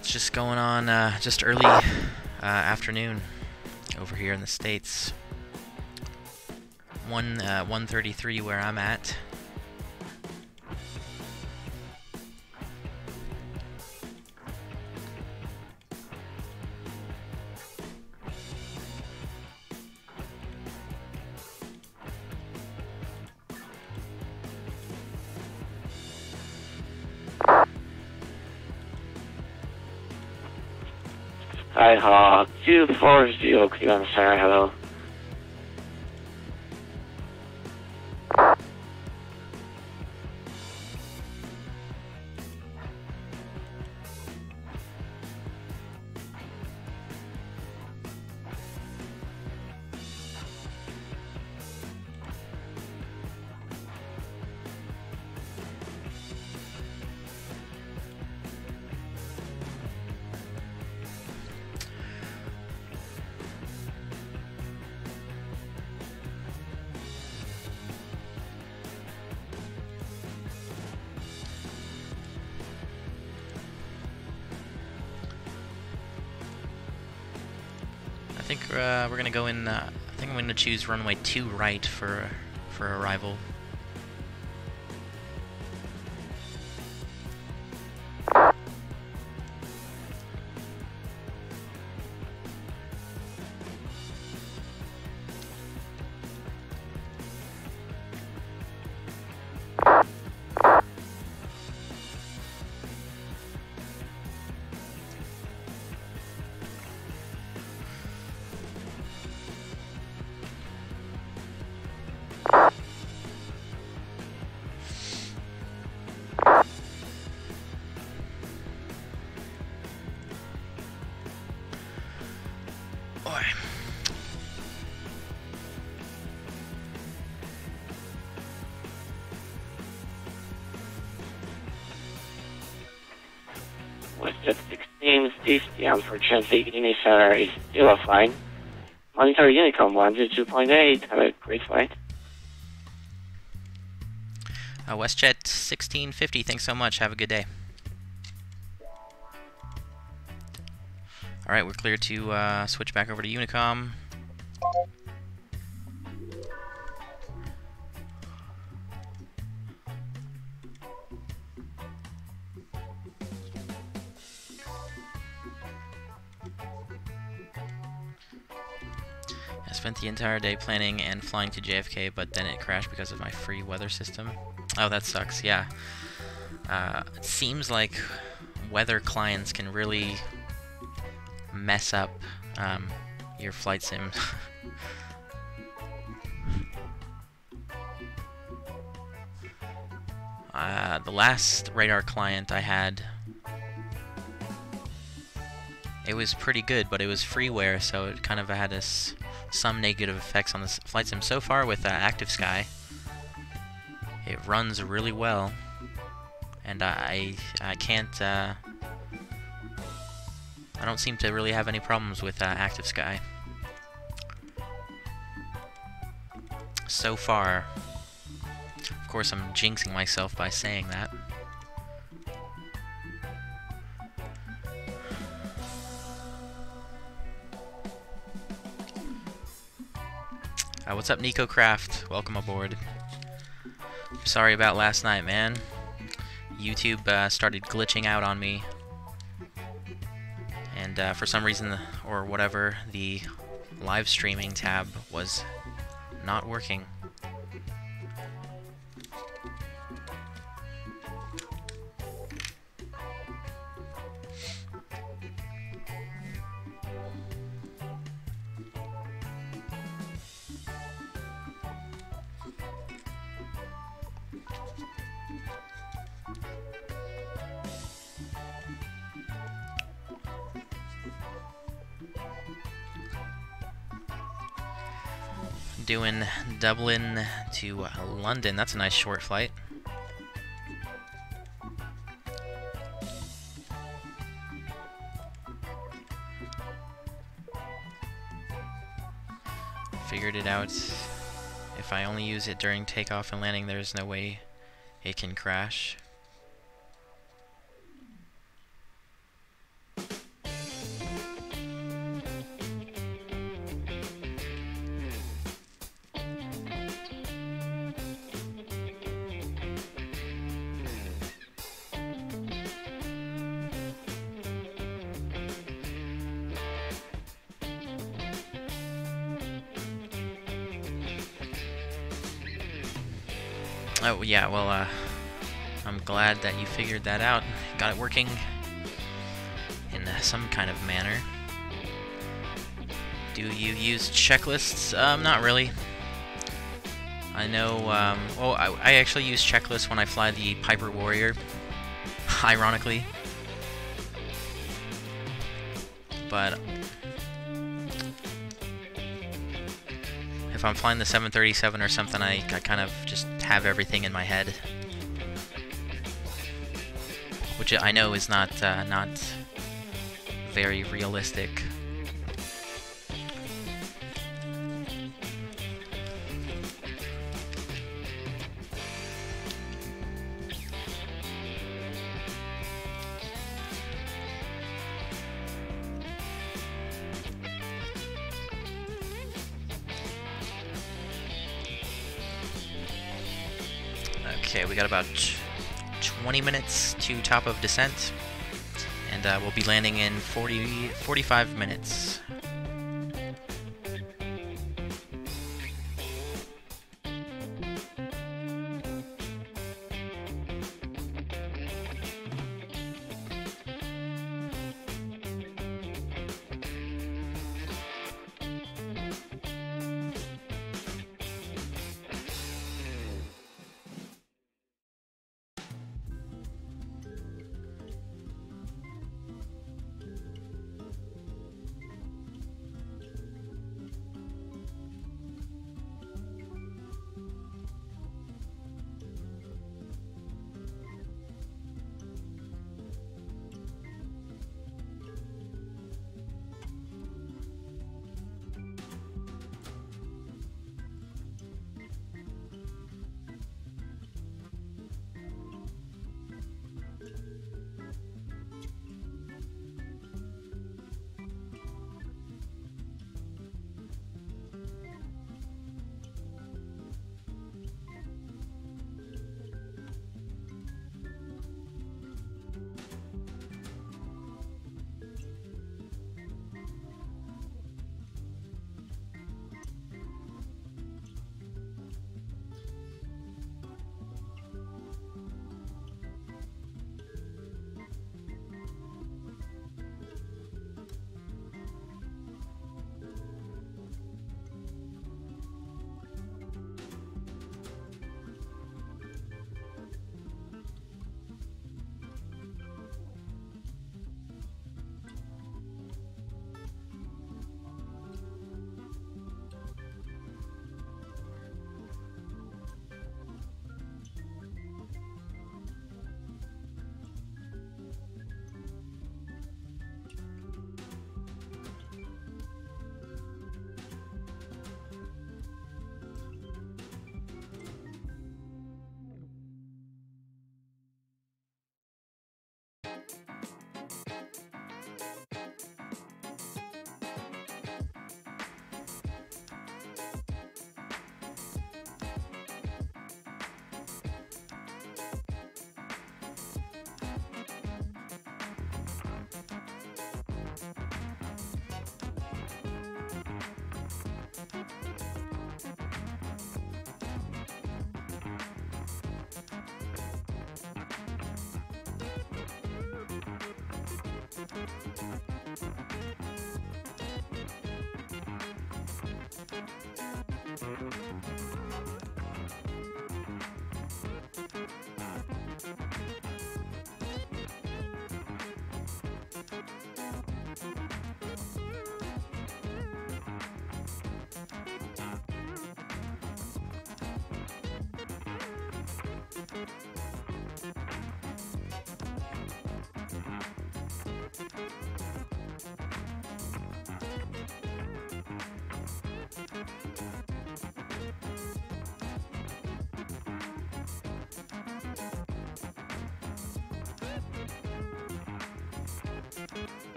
It's just going on just early afternoon over here in the States. 1:33 where I'm at. Hi, GeForce GTX, I'm sorry, hello. I think we're gonna go in. I think I'm gonna choose runway 2 right for arrival. WestJet 16, safety unfortunately initial is still offline. Monitor Unicom 122.8, have a great flight. WestJet 1650, thanks so much, have a good day. Alright, we're clear to switch back over to Unicom. I spent the entire day planning and flying to JFK, but then it crashed because of my free weather system. Oh, that sucks, yeah. It seems like weather clients can really mess up your flight sim. The last radar client I had, it was pretty good, but it was freeware, so it kind of had some negative effects on the flight sim. So far with Active Sky, it runs really well, and I can't, I don't seem to really have any problems with Active Sky. So far. Of course, I'm jinxing myself by saying that. What's up, Nico Craft? Welcome aboard. Sorry about last night, man. YouTube started glitching out on me. And for some reason, or whatever, the live streaming tab was not working. Doing Dublin to London. That's a nice short flight. Figured it out. If I only use it during takeoff and landing, there's no way it can crash. Oh yeah, well, I'm glad that you figured that out. Got it working in some kind of manner. Do you use checklists? Not really. I know, well, I actually use checklists when I fly the Piper Warrior, ironically. But if I'm flying the 737 or something, I kind of just have everything in my head, which I know is not very realistic. Okay, we got about 20 minutes to top of descent, and we'll be landing in 45 minutes.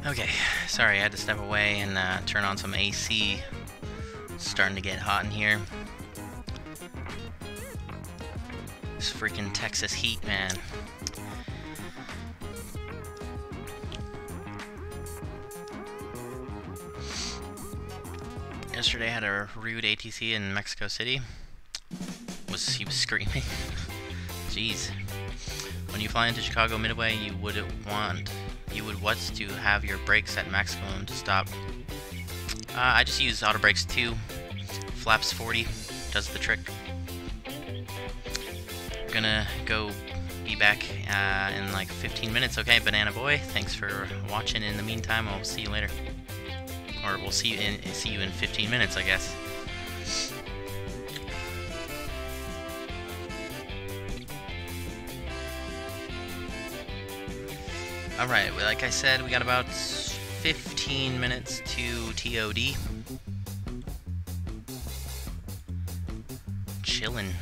Okay, sorry, I had to step away and turn on some AC. It's starting to get hot in here. This freaking Texas heat, man. Yesterday I had a rude ATC in Mexico City. He was screaming. Jeez. When you fly into Chicago Midway, you would want to have your brakes at maximum to stop. I just use auto brakes 2. Flaps 40 does the trick. Gonna go be back in like 15 minutes. Okay, Banana Boy, thanks for watching. In the meantime, I'll see you later. Or we'll see you in 15 minutes, I guess. Alright, like I said, we got about 15 minutes to TOD. Chillin'.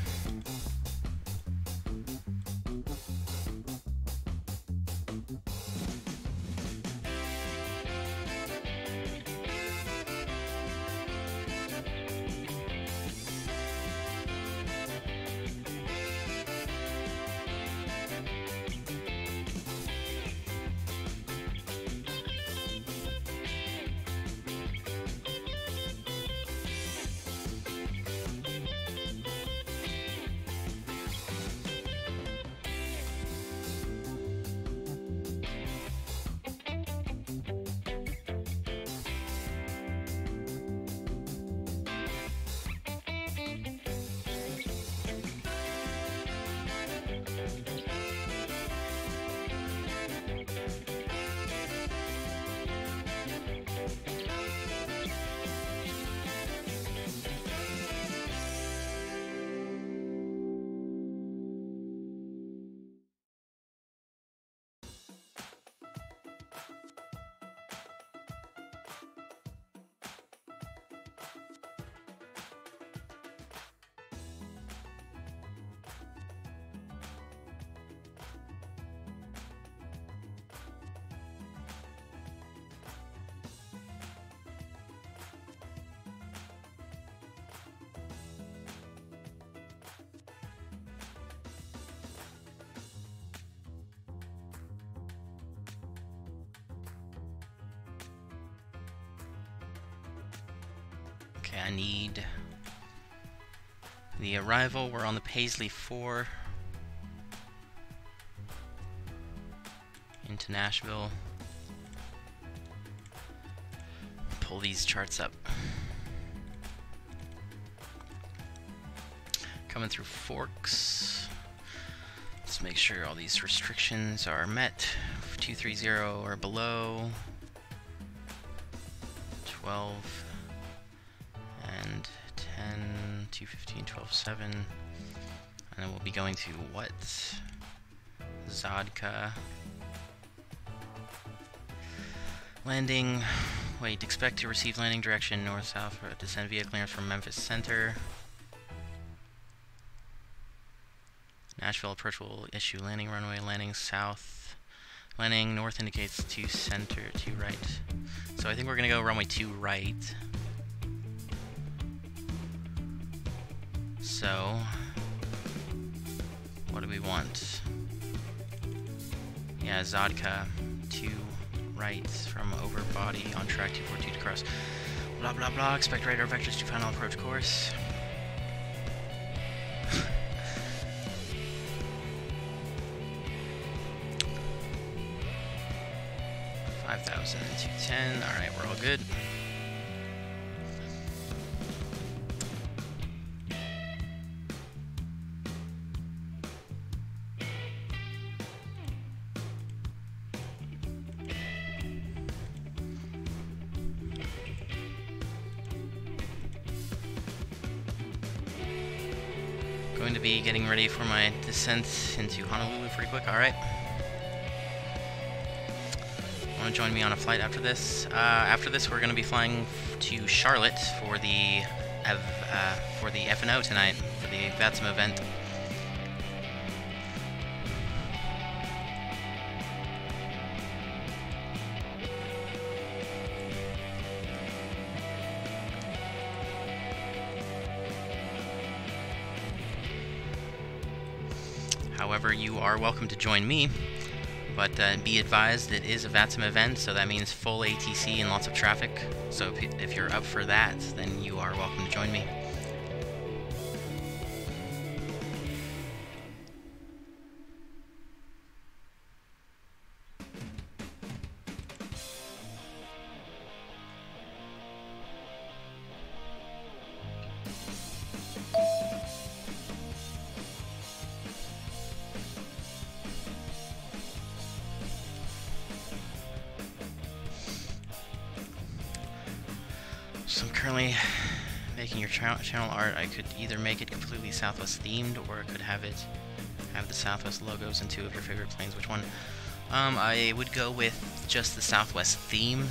Okay, I need the arrival. We're on the Paisley 4 into Nashville. Pull these charts up. Coming through Forks. Let's make sure all these restrictions are met. 230 or below. 12 and 10, 215, 12.7. And then we'll be going to what? Zodka. Landing. Wait, expect to receive landing direction north-south for descent via clearance from Memphis Center. Nashville approach will issue landing runway, landing south. Landing north indicates to center, to right. So I think we're gonna go runway 2 right. So, what do we want? Yeah, Zodka 2 right from over body on track 242 to cross. Blah blah blah, expect radar vectors to final approach course. 5,000 to 10. Alright, we're all good. Going to be getting ready for my descent into Honolulu pretty quick. Alright. Want to join me on a flight after this? After this, we're going to be flying to Charlotte for the F&O tonight, for the VATSIM event. However, you are welcome to join me, but be advised it is a VATSIM event, so that means full ATC and lots of traffic. So if you're up for that, then you are welcome to join me. So I'm currently making your channel art. I could either make it completely Southwest themed, or I could have the Southwest logos and 2 of your favorite planes. Which one? I would go with just the Southwest theme.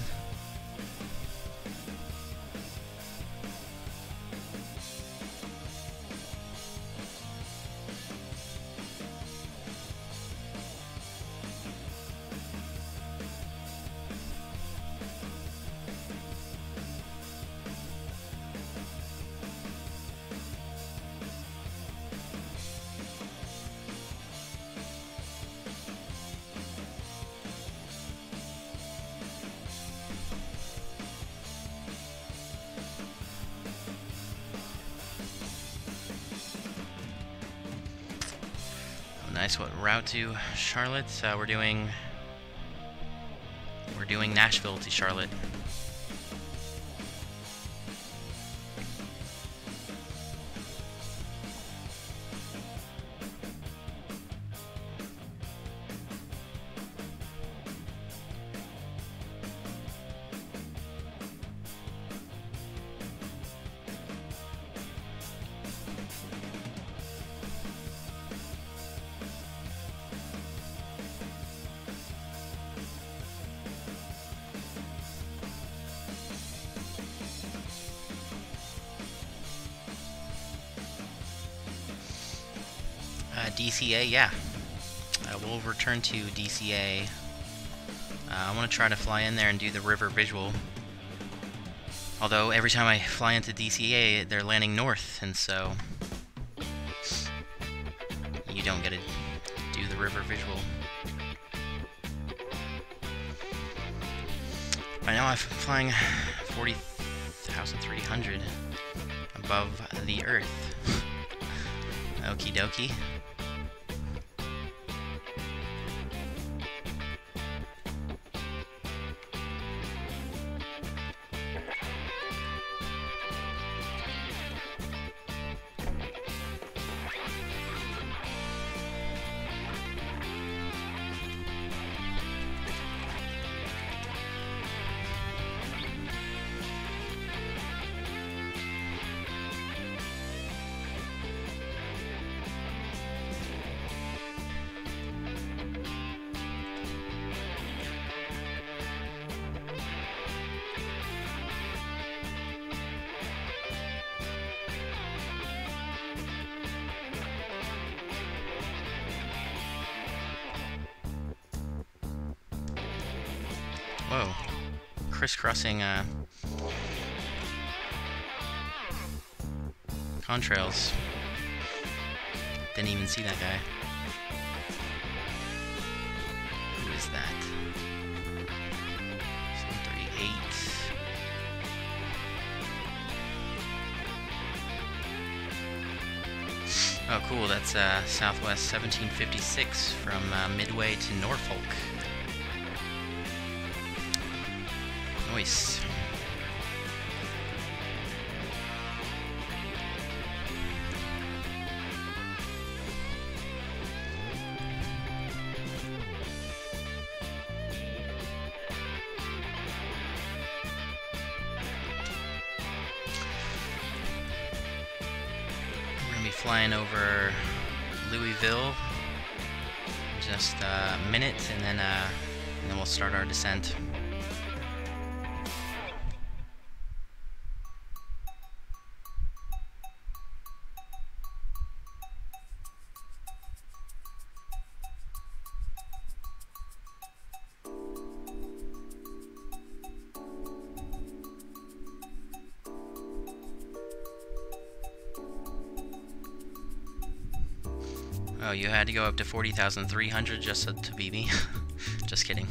Nice. What route to Charlotte? We're doing Nashville to Charlotte. DCA, yeah. We'll return to DCA. I want to try to fly in there and do the river visual. Although every time I fly into DCA, they're landing north, and so you don't get to do the river visual. Right now I'm flying 40,300 above the Earth. Okie dokie. Whoa. Crisscrossing contrails. Didn't even see that guy. Who is that? 738. Oh, cool. That's Southwest 1756 from Midway to Norfolk. Nice. We're gonna be flying over Louisville in just a minute, and then we'll start our descent. Oh, you had to go up to 40,300 just to beat me? Just kidding.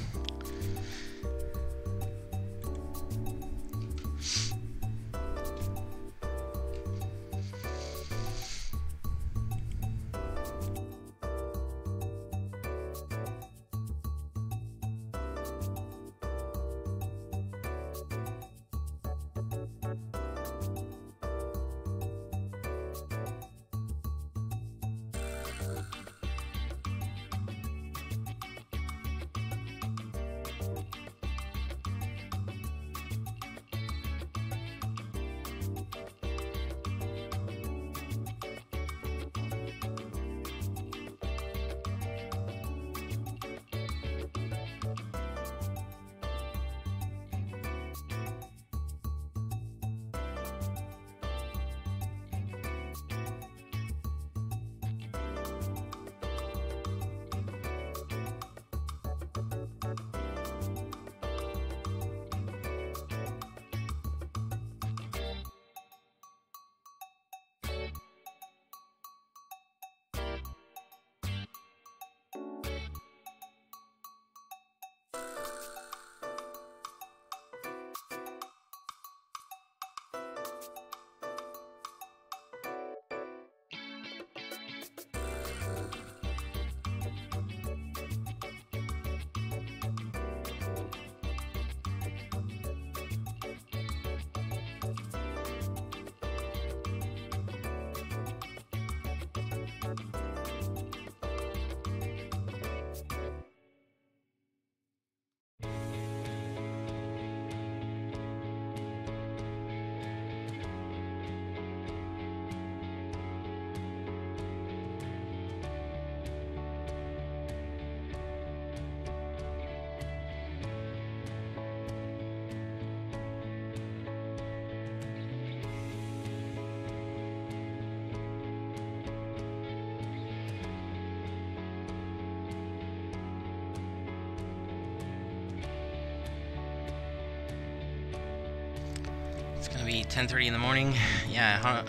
It's gonna be 10:30 in the morning. Yeah,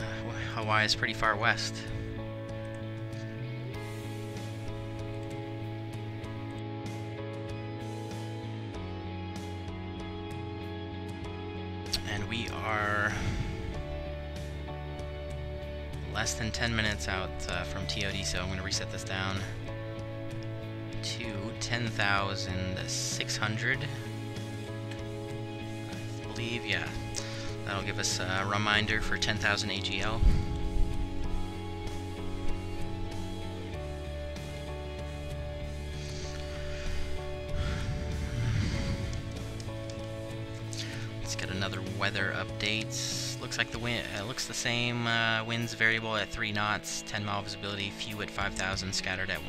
Hawaii is pretty far west. And we are less than 10 minutes out from TOD, so I'm gonna reset this down to 10,600. I believe, yeah. That'll give us a reminder for 10,000 AGL. Let's get another weather update. Looks like the wind looks the same. Winds variable at 3 knots, 10-mile visibility, few at 5,000, scattered at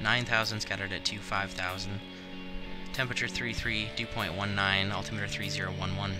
9,000, scattered at 5,000. Temperature 33, dew point 19, altimeter 3011.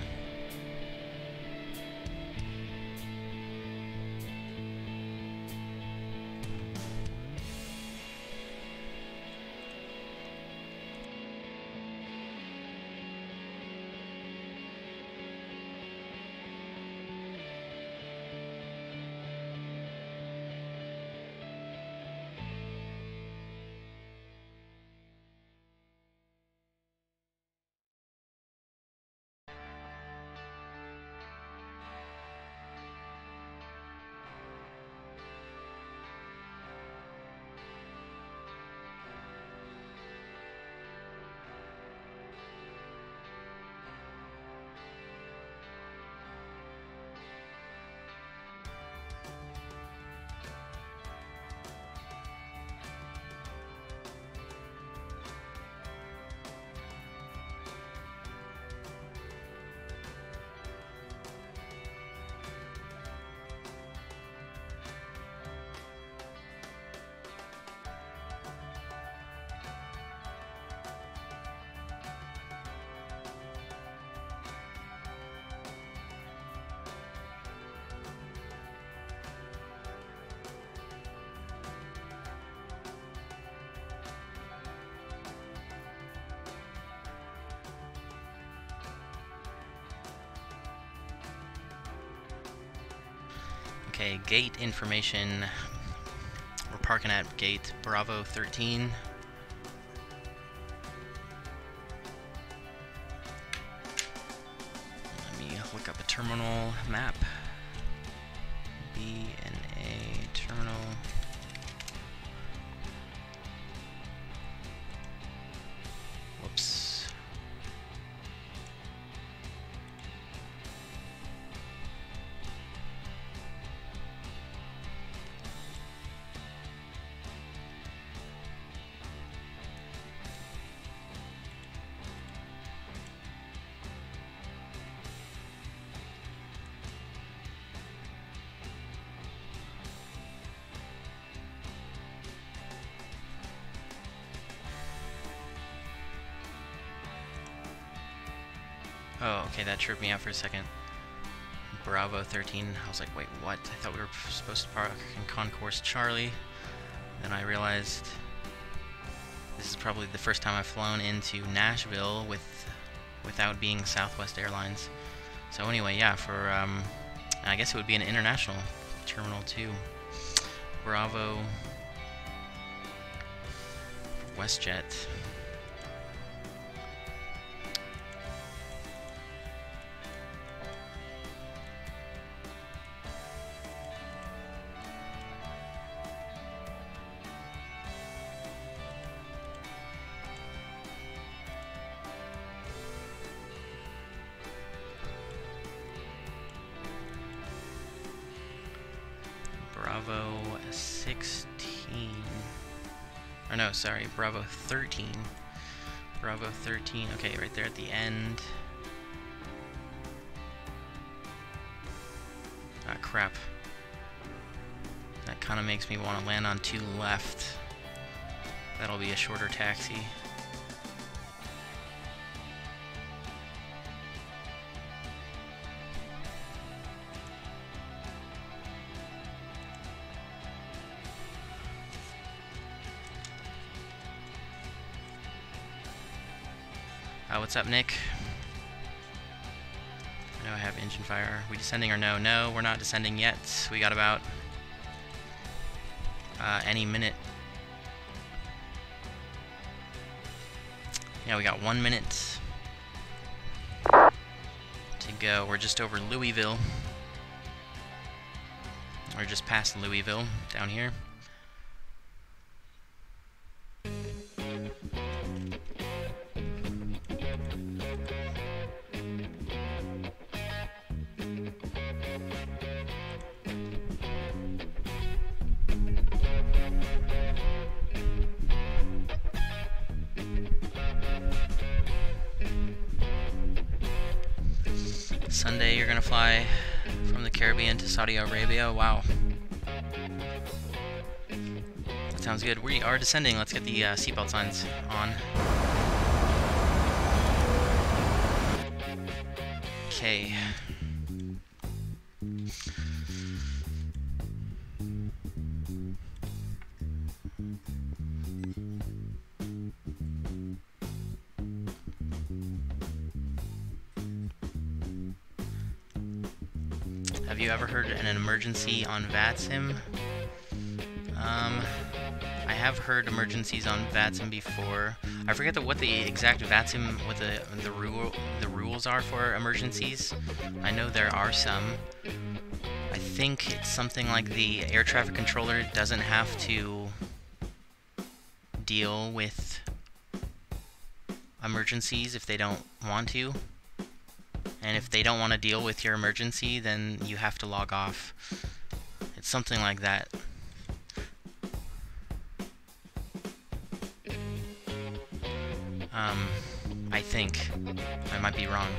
Okay, gate information. We're parking at gate Bravo 13. Let me look up a terminal map. B&A terminal. Whoops. Oh, okay, that tripped me out for a second. Bravo 13. I was like, wait, what? I thought we were supposed to park in Concourse Charlie. Then I realized this is probably the first time I've flown into Nashville without being Southwest Airlines. So anyway, yeah, for I guess it would be an international terminal too. Bravo, WestJet. Bravo 16, or no, sorry, Bravo 13. Bravo 13, okay, right there at the end. Ah, crap. That kind of makes me want to land on 2 left. That'll be a shorter taxi. What's up, Nick? I know I have engine fire. Are we descending or no? No, we're not descending yet. We got about any minute. Yeah, we got 1 minute to go. We're just over Louisville. We're just past Louisville down here. Sunday, you're gonna fly from the Caribbean to Saudi Arabia. Wow. That sounds good. We are descending. Let's get the seatbelt signs on. Okay. Have you ever heard an emergency on VATSIM? I have heard emergencies on VATSIM before. I forget what the exact VATSIM, what the rules are for emergencies. I know there are some. I think it's something like the air traffic controller doesn't have to deal with emergencies if they don't want to. And if they don't want to deal with your emergency, then you have to log off. It's something like that. I think. I might be wrong.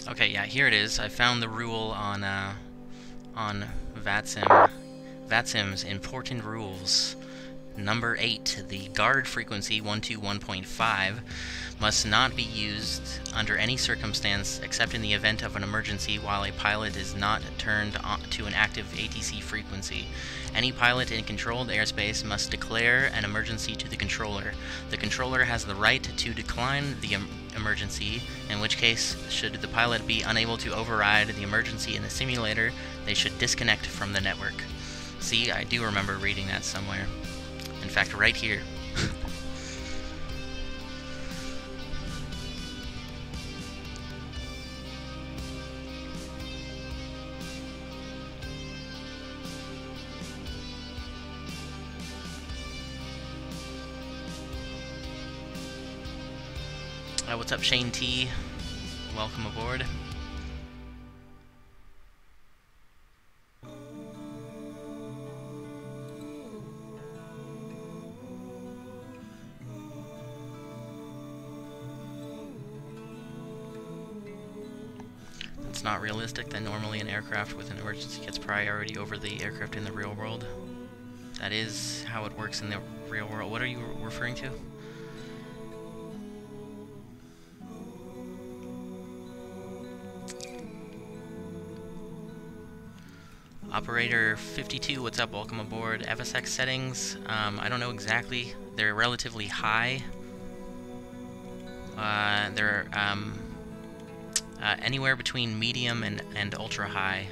Okay, yeah, here it is. I found the rule on VATSIM. VATSIM's important rules. Number 8, the guard frequency 121.5 must not be used under any circumstance except in the event of an emergency while a pilot is not turned on to an active ATC frequency. Any pilot in controlled airspace must declare an emergency to the controller. The controller has the right to decline the emergency, in which case, should the pilot be unable to override the emergency in the simulator, they should disconnect from the network. See, I do remember reading that somewhere. In fact, right here. What's up, Shane T? Welcome aboard. It's not realistic that normally an aircraft with an emergency gets priority over the aircraft in the real world. That is how it works in the real world. What are you referring to? Operator 52, what's up? Welcome aboard. Fsx Settings, I don't know exactly. They're relatively high. They're anywhere between medium and ultra high.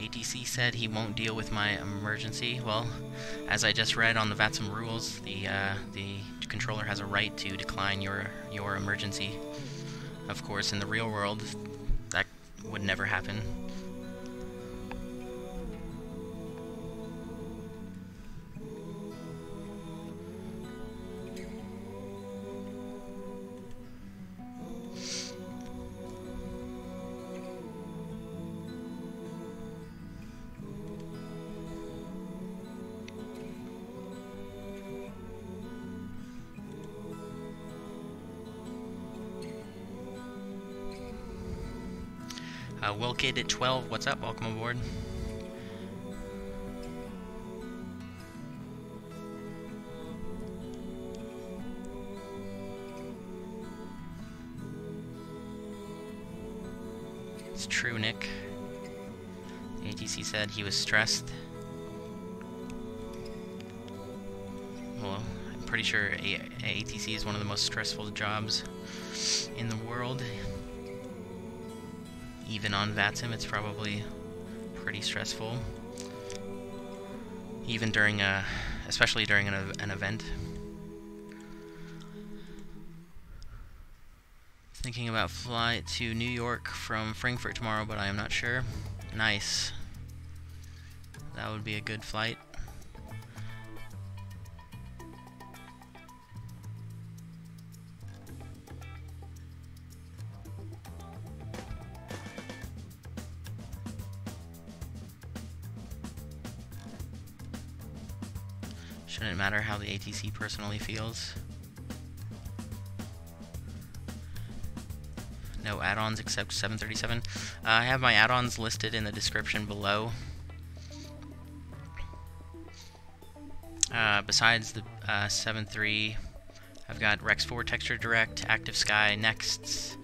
ATC said he won't deal with my emergency. Well, as I just read on the VATSIM rules, the controller has a right to decline your emergency. Of course, in the real world, that would never happen. Wilkid at 12, what's up? Welcome aboard. It's true, Nick. The ATC said he was stressed. Well, I'm pretty sure ATC is one of the most stressful jobs in the world. Even on VATSIM, it's probably pretty stressful. Even during especially during an event. Thinking about flight to New York from Frankfurt tomorrow, but I am not sure. Nice. That would be a good flight. Shouldn't matter how the ATC personally feels. No add-ons except 737. I have my add-ons listed in the description below. Besides the 7.3, I've got Rex 4 Texture Direct, Active Sky Next,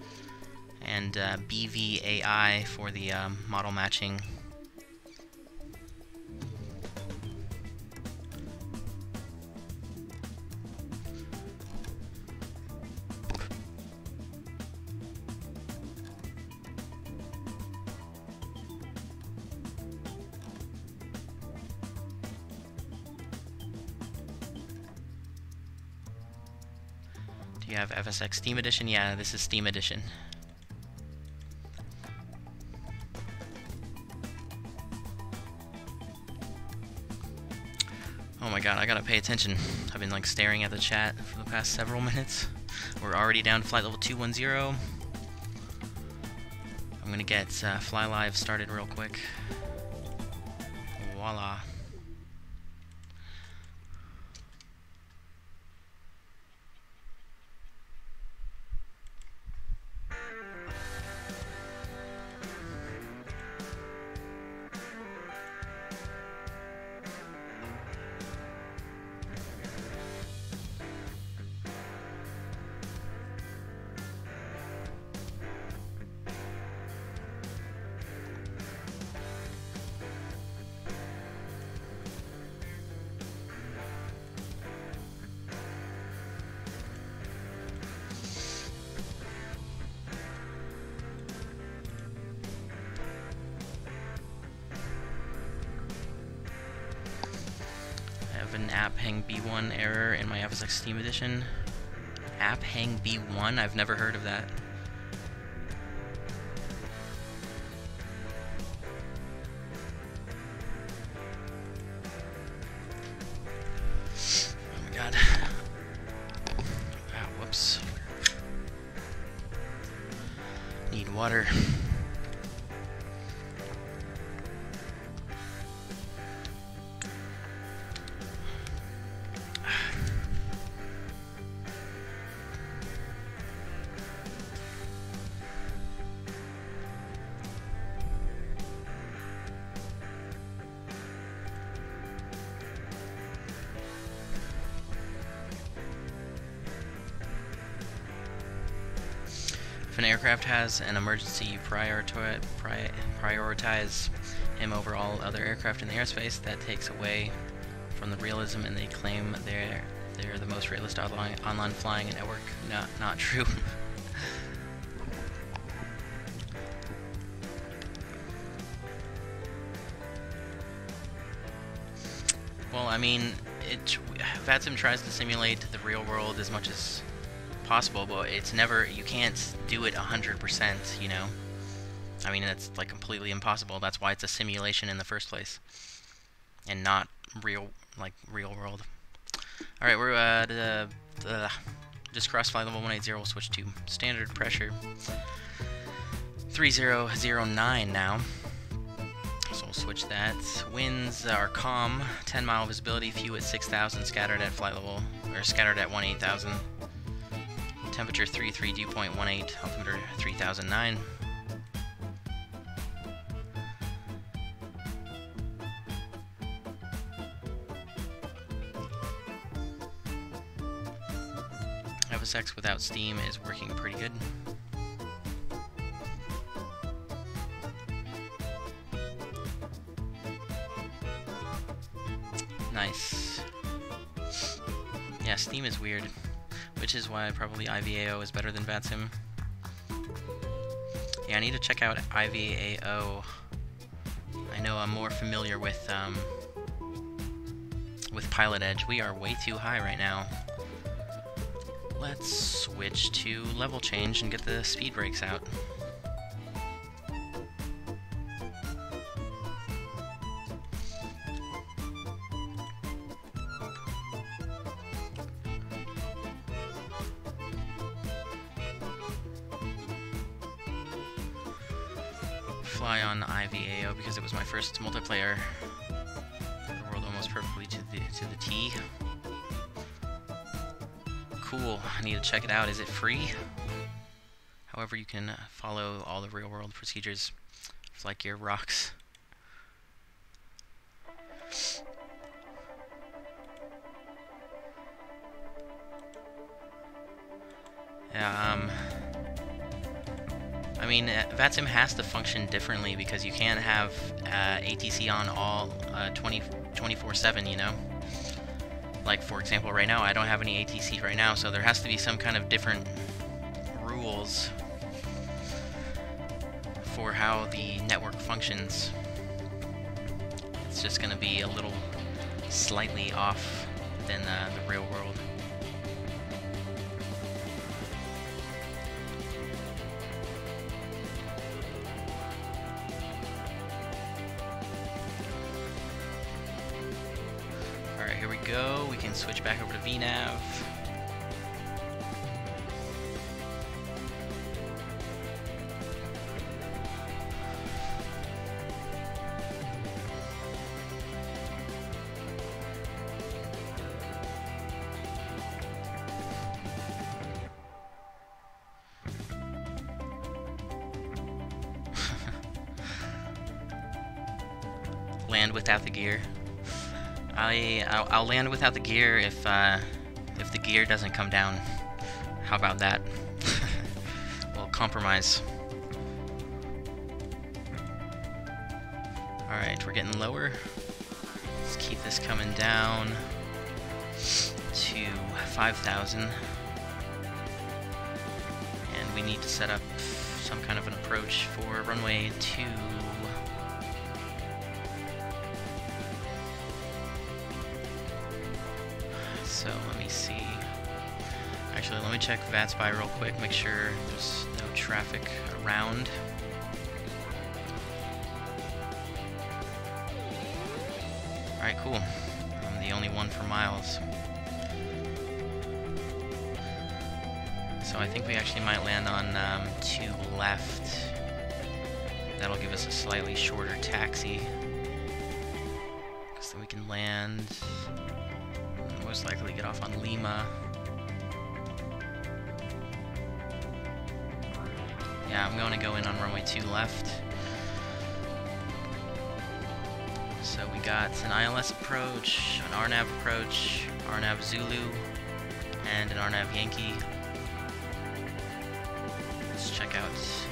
and BVAI for the model matching. Do you have FSX Steam Edition? Yeah, this is Steam Edition. Oh my god, I gotta pay attention. I've been like staring at the chat for the past several minutes. We're already down to flight level 210. I'm gonna get Fly Live started real quick. Voila. An app hang B1 error in my Fsx Steam Edition. App hang B1? I've never heard of that. Oh my god. Ah, whoops. Need water. If an aircraft has an emergency, prioritize him over all other aircraft in the airspace. That takes away from the realism, and they claim they're the most realistic online flying network. Not true. Well, I mean, VATSIM tries to simulate the real world as much as possible, but it's never, you can't do it 100%, you know? I mean, that's like completely impossible. That's why it's a simulation in the first place, and not real world. Alright, we're just crossed flight level 180, we'll switch to standard pressure 3009 now. So we'll switch that. Winds are calm, 10-mile visibility, few at 6,000, scattered at flight level, or scattered at 18,000. Temperature 33, dew point 18, altimeter 3009. Fsx without steam is working pretty good. Nice. Yeah, steam is weird, which is why probably IVAO is better than VATSIM. Yeah, I need to check out IVAO. I know I'm more familiar with Pilot Edge. We are way too high right now. Let's switch to level change and get the speed brakes out. Fly on IVAO because it was my first multiplayer. The world almost perfectly to the T. Cool, I need to check it out. Is it free? However, you can follow all the real world procedures. Flight gear rocks. Yeah, I mean, VATSIM has to function differently because you can't have ATC on all 24/7, you know? Like, for example, right now, I don't have any ATC right now, so there has to be some kind of different rules for how the network functions. It's just going to be a little slightly off than the real world. Alright, here here we go. We can switch back over to VNav. Land without the gear. I'll land without the gear if the gear doesn't come down. How about that? We'll compromise. Alright, we're getting lower. Let's keep this coming down to 5,000. And we need to set up some kind of an approach for runway 2. So let me see. Actually, let me check VATSIM real quick, make sure there's no traffic around. Alright, cool. I'm the only one for miles. So I think we actually might land on 2 left. That'll give us a slightly shorter taxi. So we can land, most likely get off on Lima. Yeah, I'm going to go in on runway 2 left. So we got an ILS approach, an RNAV approach, RNAV Zulu, and an RNAV Yankee. Let's check out this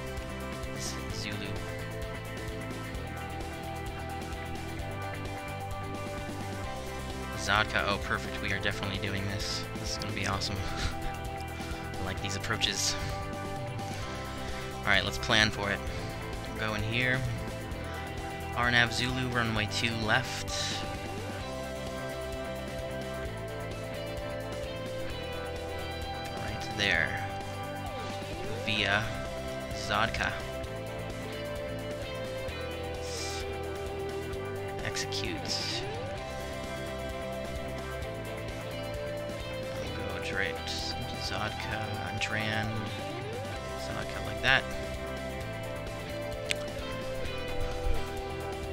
Zulu. Zodka, oh perfect, we are definitely doing this. This is going to be awesome. I like these approaches. Alright, let's plan for it. We'll go in here. RNAV Zulu, runway 2 left. Right there. Via Zodka. Execute. I'll go direct Zodka, Andran, Zodka like that.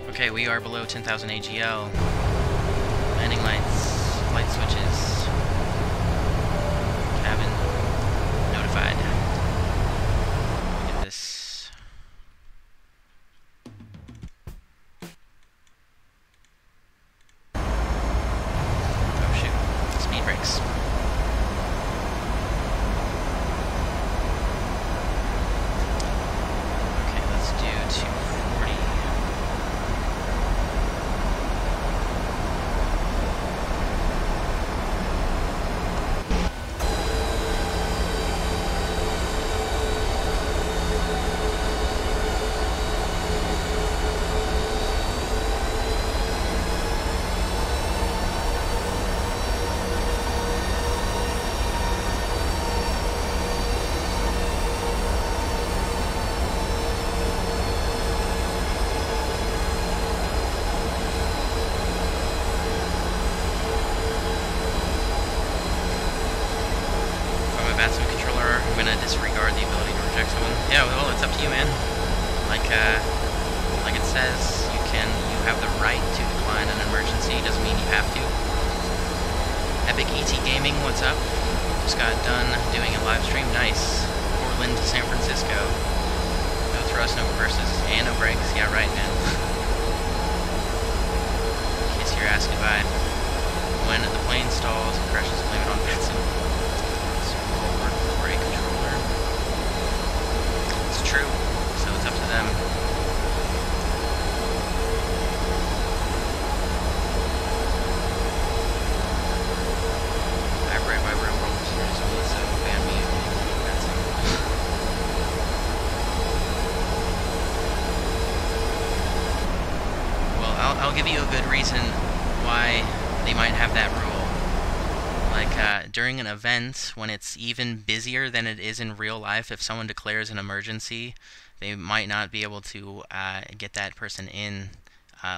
Okay, we are below 10,000 AGL. Landing lights, flight switches, cabin notified. Get this. Oh shoot, speed brakes. Okay, let's do 240. VATSIM controller, I'm gonna disregard the ability to reject someone. Yeah, well, it's up to you, man. Like it says, you have the right to decline an emergency. Doesn't mean you have to. Epic ET Gaming, what's up? Just got done doing a live stream. Nice. Portland to San Francisco. No thrust, no reverses, and no brakes. Yeah, right, man. In case you're asking why. When the plane stalls and crashes, blame it on VATSIM. Brake controller. It's true, so it's up to them. I ride my railroad series only, so ban me if you that's it. Well, I'll give you a good reason why they might have that rule. Like, during an event, when it's even busier than it is in real life, if someone declares an emergency, they might not be able to get that person in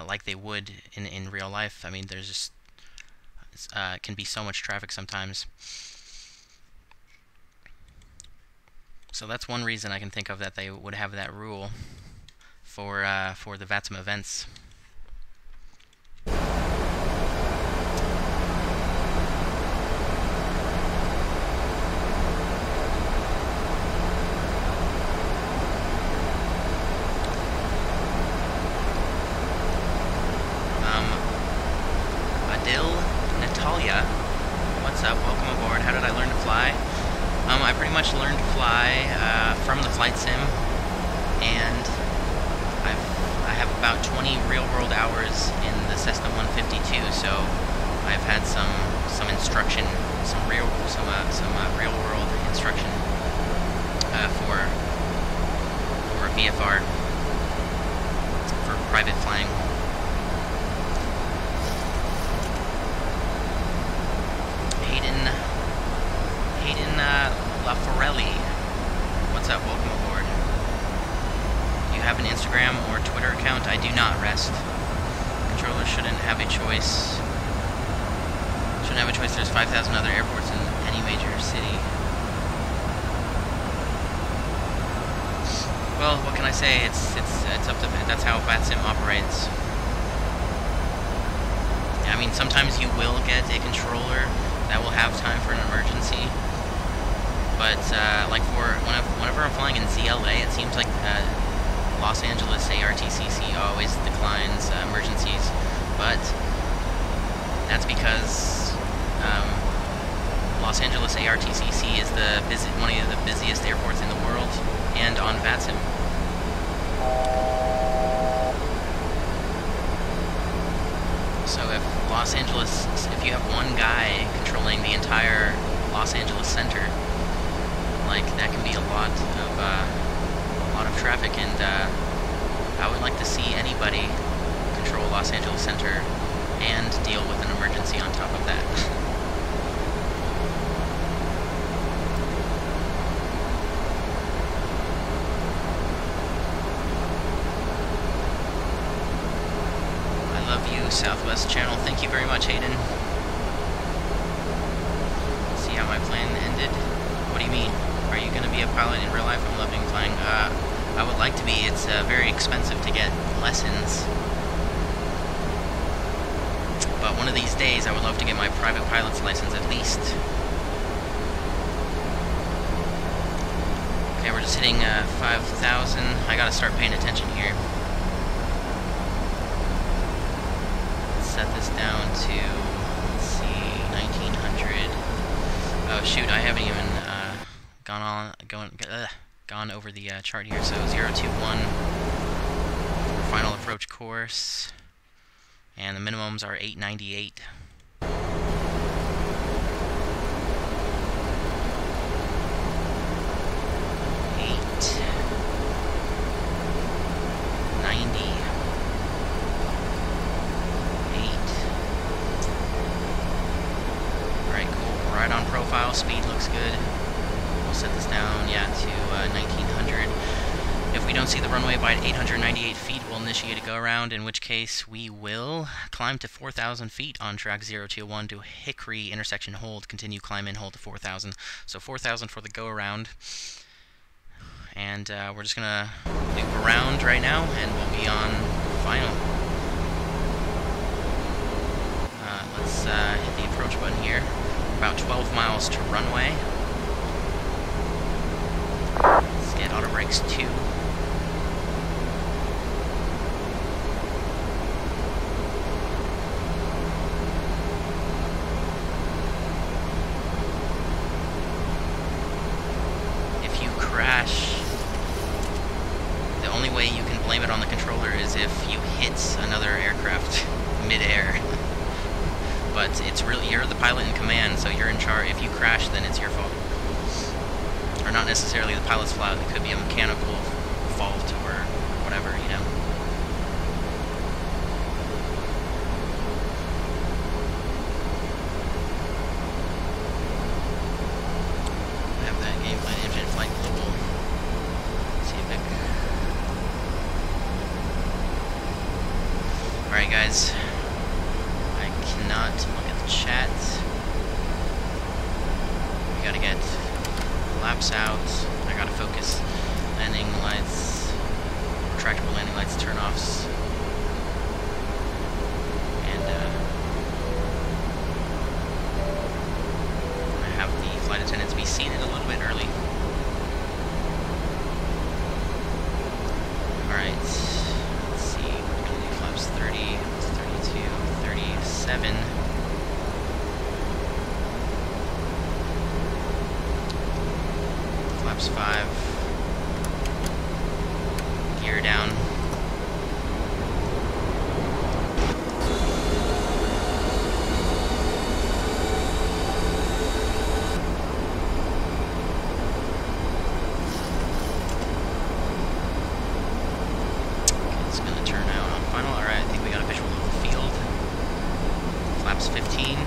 like they would in real life. I mean, there's just can be so much traffic sometimes. So that's one reason I can think of that they would have that rule for the VATSIM events. What's up? Welcome aboard. How did I learn to fly? I pretty much learned to fly from the flight sim, and I have about 20 real-world hours in the Cessna 152, so I've had some instruction, some real-world instruction for VFR, for private flying. Hayden LaForelli, what's up? Welcome aboard. Do you have an Instagram or Twitter account? I do not, Rest. Controllers shouldn't have a choice. There's 5,000 other airports in any major city. Well, what can I say? It's up to, that's how VATSIM operates. I mean, sometimes you will get a controller that will have time for an emergency, but like whenever I'm flying in ZLA, it seems like Los Angeles ARTCC always declines emergencies, but that's because Los Angeles ARTCC is one of the busiest airports in the world, and on VATSIM. So if you have one guy controlling the entire Los Angeles center, like, that can be a lot of traffic, and I would like to see anybody control Los Angeles center and deal with an emergency on top of that. Southwest channel, thank you very much, Hayden. See how my plan ended? What do you mean? Are you going to be a pilot in real life? I'm loving flying. I would like to be. It's very expensive to get lessons. But one of these days, I would love to get my private pilot's license at least. Okay, we're just hitting 5,000. I gotta start paying attention here. Set this down to, let's see, 1900. Oh shoot, I haven't even gone over the chart here. So 021 for final approach course, and the minimums are 898. Speed looks good. We'll set this down, yeah, to 1900. If we don't see the runway by 898 feet, we'll initiate a go-around, in which case we will climb to 4,000 feet on track 021 to Hickory intersection hold, continue climb in, hold to 4,000. So 4,000 for the go-around. And we're just gonna loop around right now, and we'll be on final. Let's hit the approach button here. About 12 miles to runway. Let's get auto brakes 2. If you crash, the only way you can blame it on the controller is if you hit another aircraft mid-air. But it's really, you're the pilot in command, so you're in charge. If you crash, then it's your fault. Or not necessarily the pilot's fault, it could be a mechanical fault or whatever, you know. I have that game plan engine flight global. Let's see if it... Alright guys. Not look at the chat. landing lights, turn-offs. And I have the flight attendants be seated a little bit early. Alright, let's see, we're going to do flaps 30, 32, 37. Flaps 5. Gear down. It's going to turn out on final. Alright, I think we got a visual of the field. Flaps 15.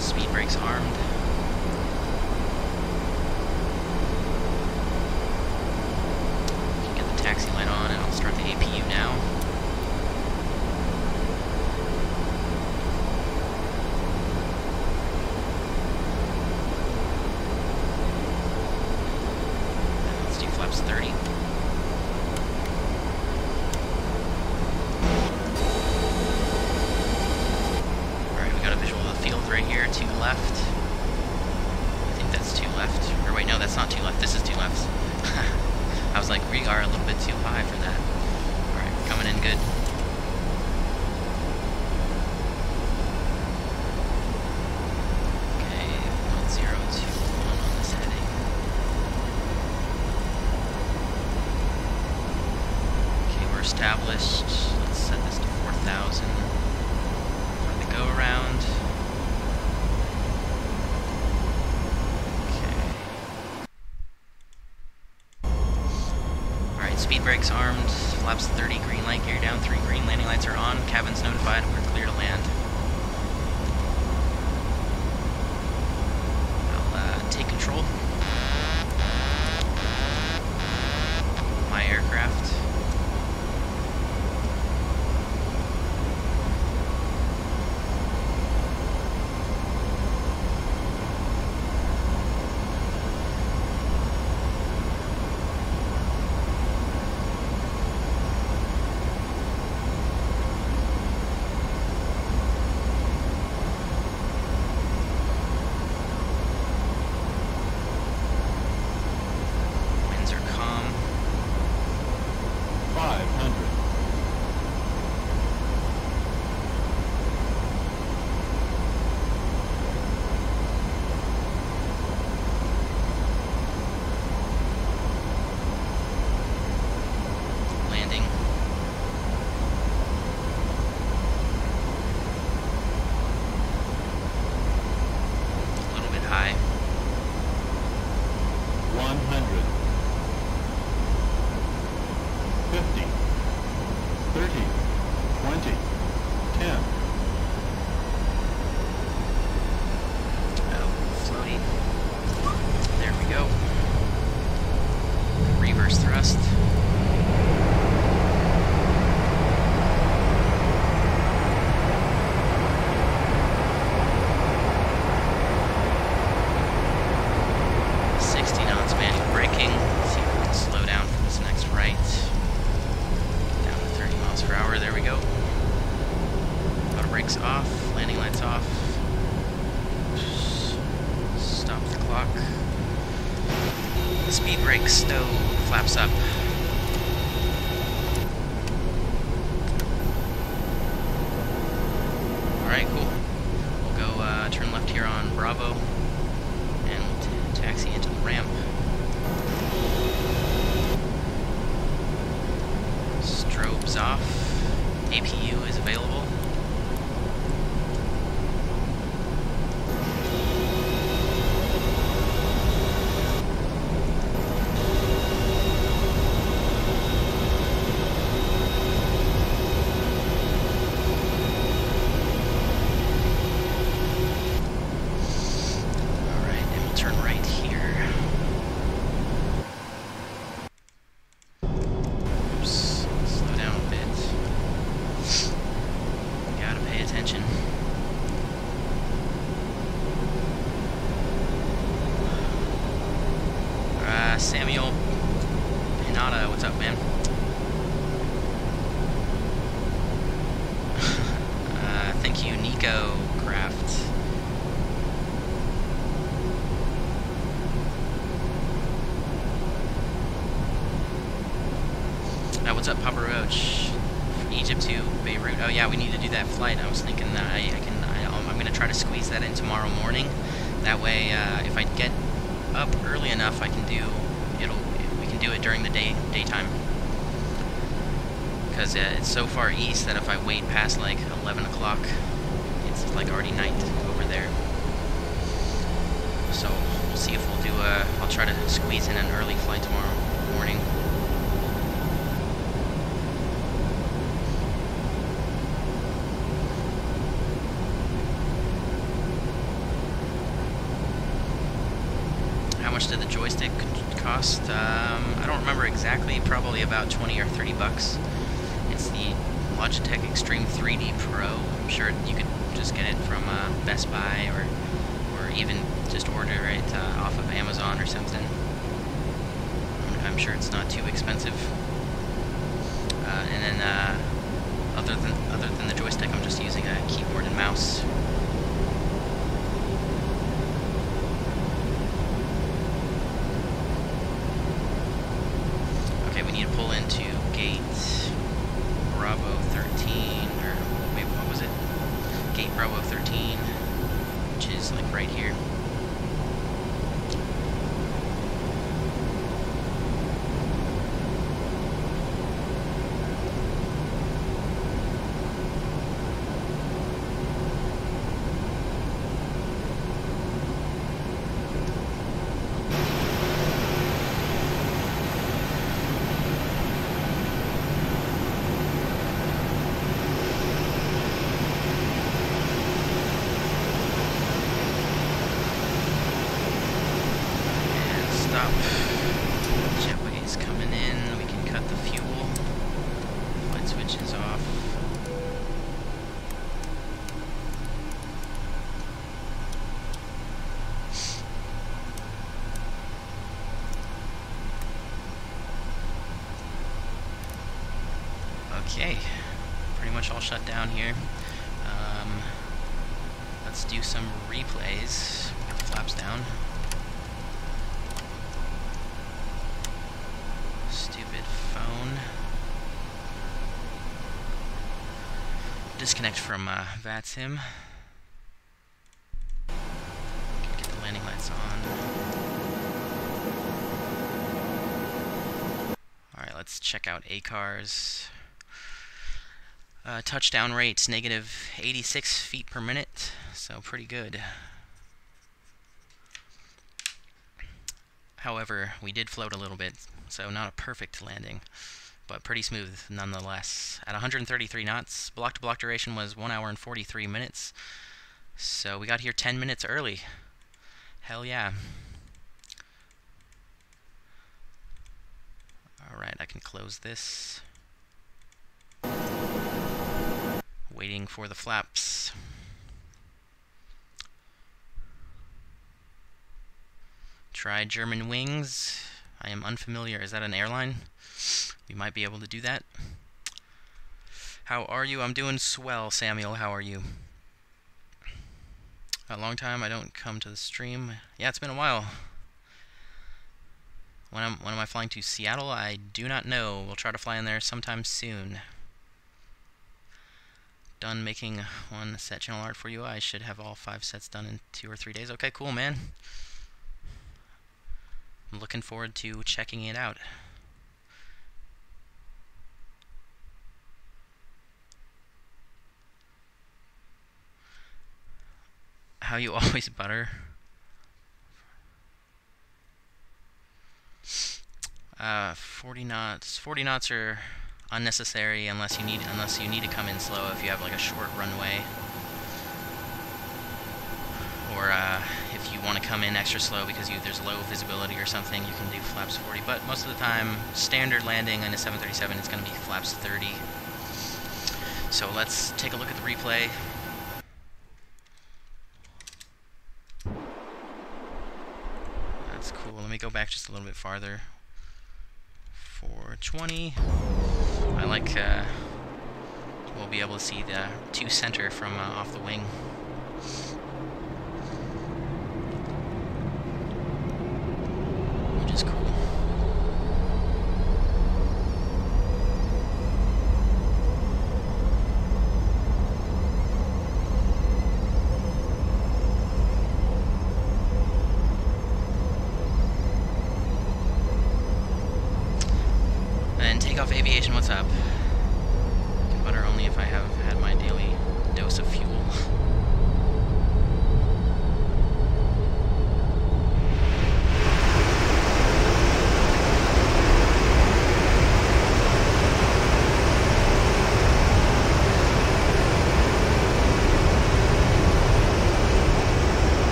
Speed brakes armed. Taxi light on, and I'll start the APU now. And let's do flaps 30. Alright, we got a visual of the field right here, 2 left. I think that's 2 left. Or wait, no, that's not 2 left, this is 2 lefts. I was like, we are a little bit too high for that. Alright, coming in good. Okay, 1021 on this heading. Okay, we're established. Let's set this to 4,000 for the go-around. Speed brakes armed, flaps 30, green light, gear down, 3 green landing lights are on, cabin's notified, we're clear to land. I'll take control. My aircraft. Speed brake stowed, flaps up. Alright, cool. We'll go turn left here on Bravo, and we'll taxi into the ramp. Strobes off. APU is available. Nada, what's up, man? Thank you, Nico Craft. What's up, Papa Roach? Egypt to Beirut. Oh yeah, we need to do that flight. I was thinking that I'm gonna try to squeeze that in tomorrow morning. That way, if I get up early enough, we can do it during the daytime. Because it's so far east that if I wait past like 11 o'clock, it's like already night over there. So we'll see if we'll do I'll try to squeeze in an early flight tomorrow morning. How much did the joystick cost? I don't remember exactly, probably about 20 or 30 bucks. It's the Logitech Extreme 3D Pro. I'm sure you could just get it from Best Buy or even just order it off of Amazon or something. I'm sure it's not too expensive. And then other than the joystick, I'm just using a keyboard and mouse. We need to pull into gate Bravo 13, or wait, what was it? Gate Bravo 13, which is like right here. Jetway's coming in, we can cut the fuel. Flight switch is off. Okay, pretty much all shut down here. Let's do some replays. Get the flaps down. Stupid phone. Disconnect from VATSIM. Get the landing lights on. Alright, let's check out ACARS. Touchdown rate's negative 86 feet per minute, so pretty good. However, we did float a little bit, so not a perfect landing, but pretty smooth nonetheless. At 133 knots, block-to-block duration was 1 hour and 43 minutes, so we got here 10 minutes early. Hell yeah. Alright, I can close this. Waiting for the flaps. Try German wings. I am unfamiliar. Is that an airline? We might be able to do that. How are you? I'm doing swell, Samuel. How are you? A long time I don't come to the stream. Yeah, it's been a while. When am I flying to Seattle? I do not know. We'll try to fly in there sometime soon. Done making one set channel art for you. I should have all 5 sets done in 2 or 3 days. Okay, cool, man. I'm looking forward to checking it out. How you always butter? 40 knots. 40 knots are unnecessary unless you need to come in slow if you have like a short runway, or if you want to come in extra slow because there's low visibility or something, you can do flaps 40. But most of the time, standard landing on a 737 is going to be flaps 30. So let's take a look at the replay. That's cool. Let me go back just a little bit farther. 420. I like, we'll be able to see the 2 center from off the wing. Which is cool. Takeoff Aviation, what's up? Can butter only if I have had my daily dose of fuel.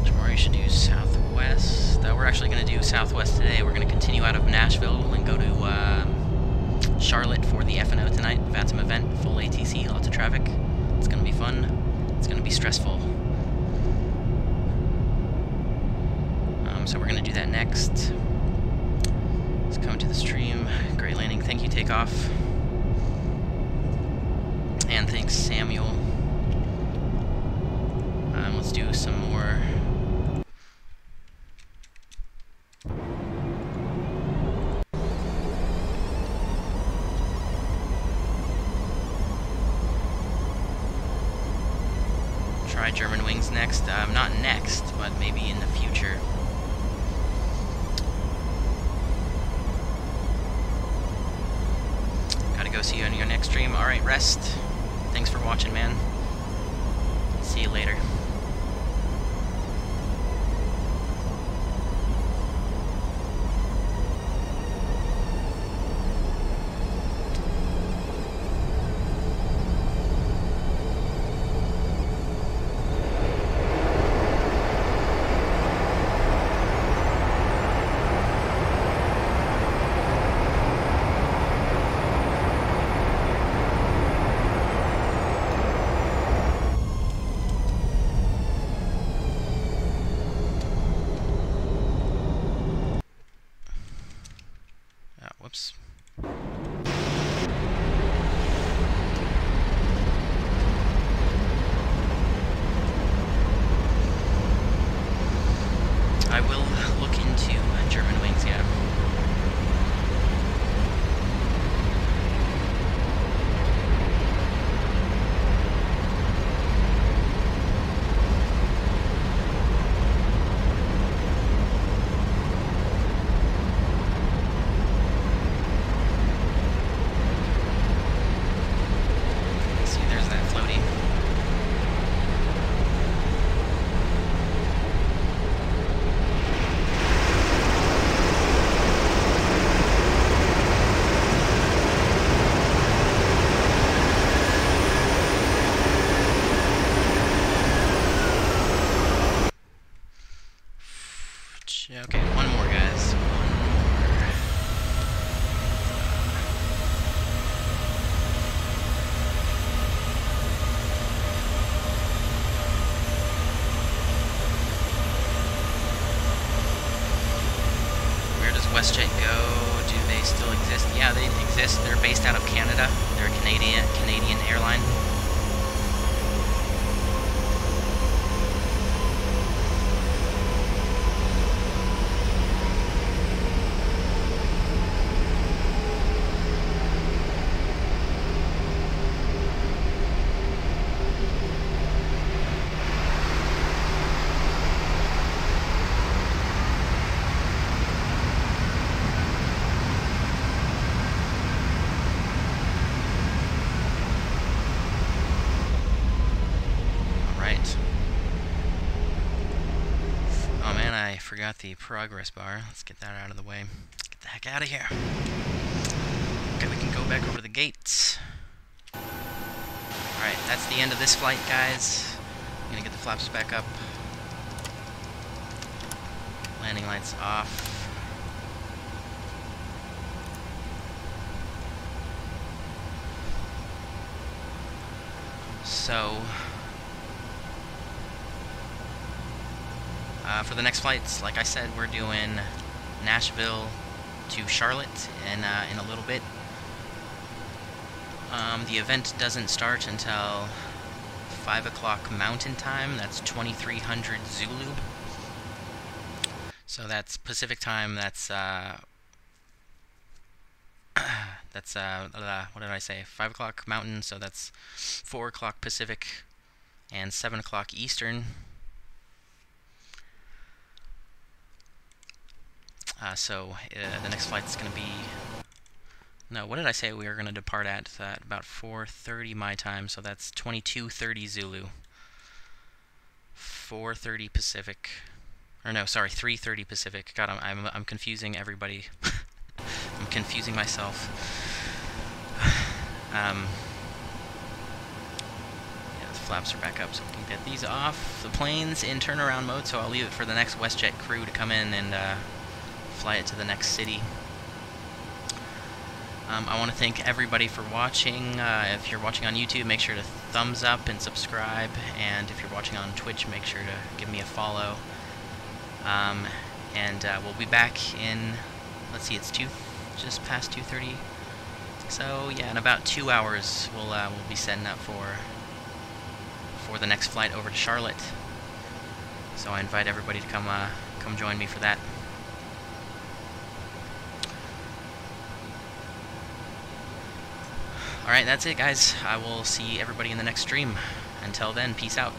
Tomorrow you should do Southwest. We're actually going to do Southwest today. We're going to continue out of Nashville and go to Charlotte for the F&O tonight, VATSIM event, full ATC, lots of traffic. It's going to be fun. It's going to be stressful. So we're going to do that next. Let's come to the stream. Great landing. Thank you, Takeoff. And thanks, Samuel. Let's do some more. Try German wings next. Not next, but maybe in the future. Gotta go see you on your next stream. Alright, rest. Thanks for watching, man. See you later. Whoops. I will look into German wings, yeah. Okay, one more, guys. One more. Where does WestJet go? Do they still exist? Yeah, they exist. They're based out of Canada. They're a Canadian airline. Forgot the progress bar. Let's get that out of the way. Get the heck out of here. Okay, we can go back over the gates. Alright, that's the end of this flight, guys. I'm gonna get the flaps back up. Landing lights off. So for the next flights, like I said, we're doing Nashville to Charlotte in a little bit. The event doesn't start until 5 o'clock Mountain Time. That's 2300 Zulu. So that's Pacific Time. That's what did I say? 5 o'clock Mountain. So that's 4 o'clock Pacific and 7 o'clock Eastern. The next flight's going to be... No, what did I say we were going to depart at? About 4:30 my time, so that's 22:30 Zulu. 4:30 Pacific. Or no, sorry, 3:30 Pacific. God, I'm confusing everybody. I'm confusing myself. Yeah, the flaps are back up, so we can get these off. The plane's in turnaround mode, so I'll leave it for the next WestJet crew to come in and fly it to the next city. I want to thank everybody for watching. If you're watching on YouTube, make sure to thumbs up and subscribe. And if you're watching on Twitch, make sure to give me a follow. We'll be back in, let's see, it's just past 2:30. So yeah, in about 2 hours, we'll be setting up for the next flight over to Charlotte. So I invite everybody to come join me for that. Alright, that's it, guys. I will see everybody in the next stream. Until then, peace out.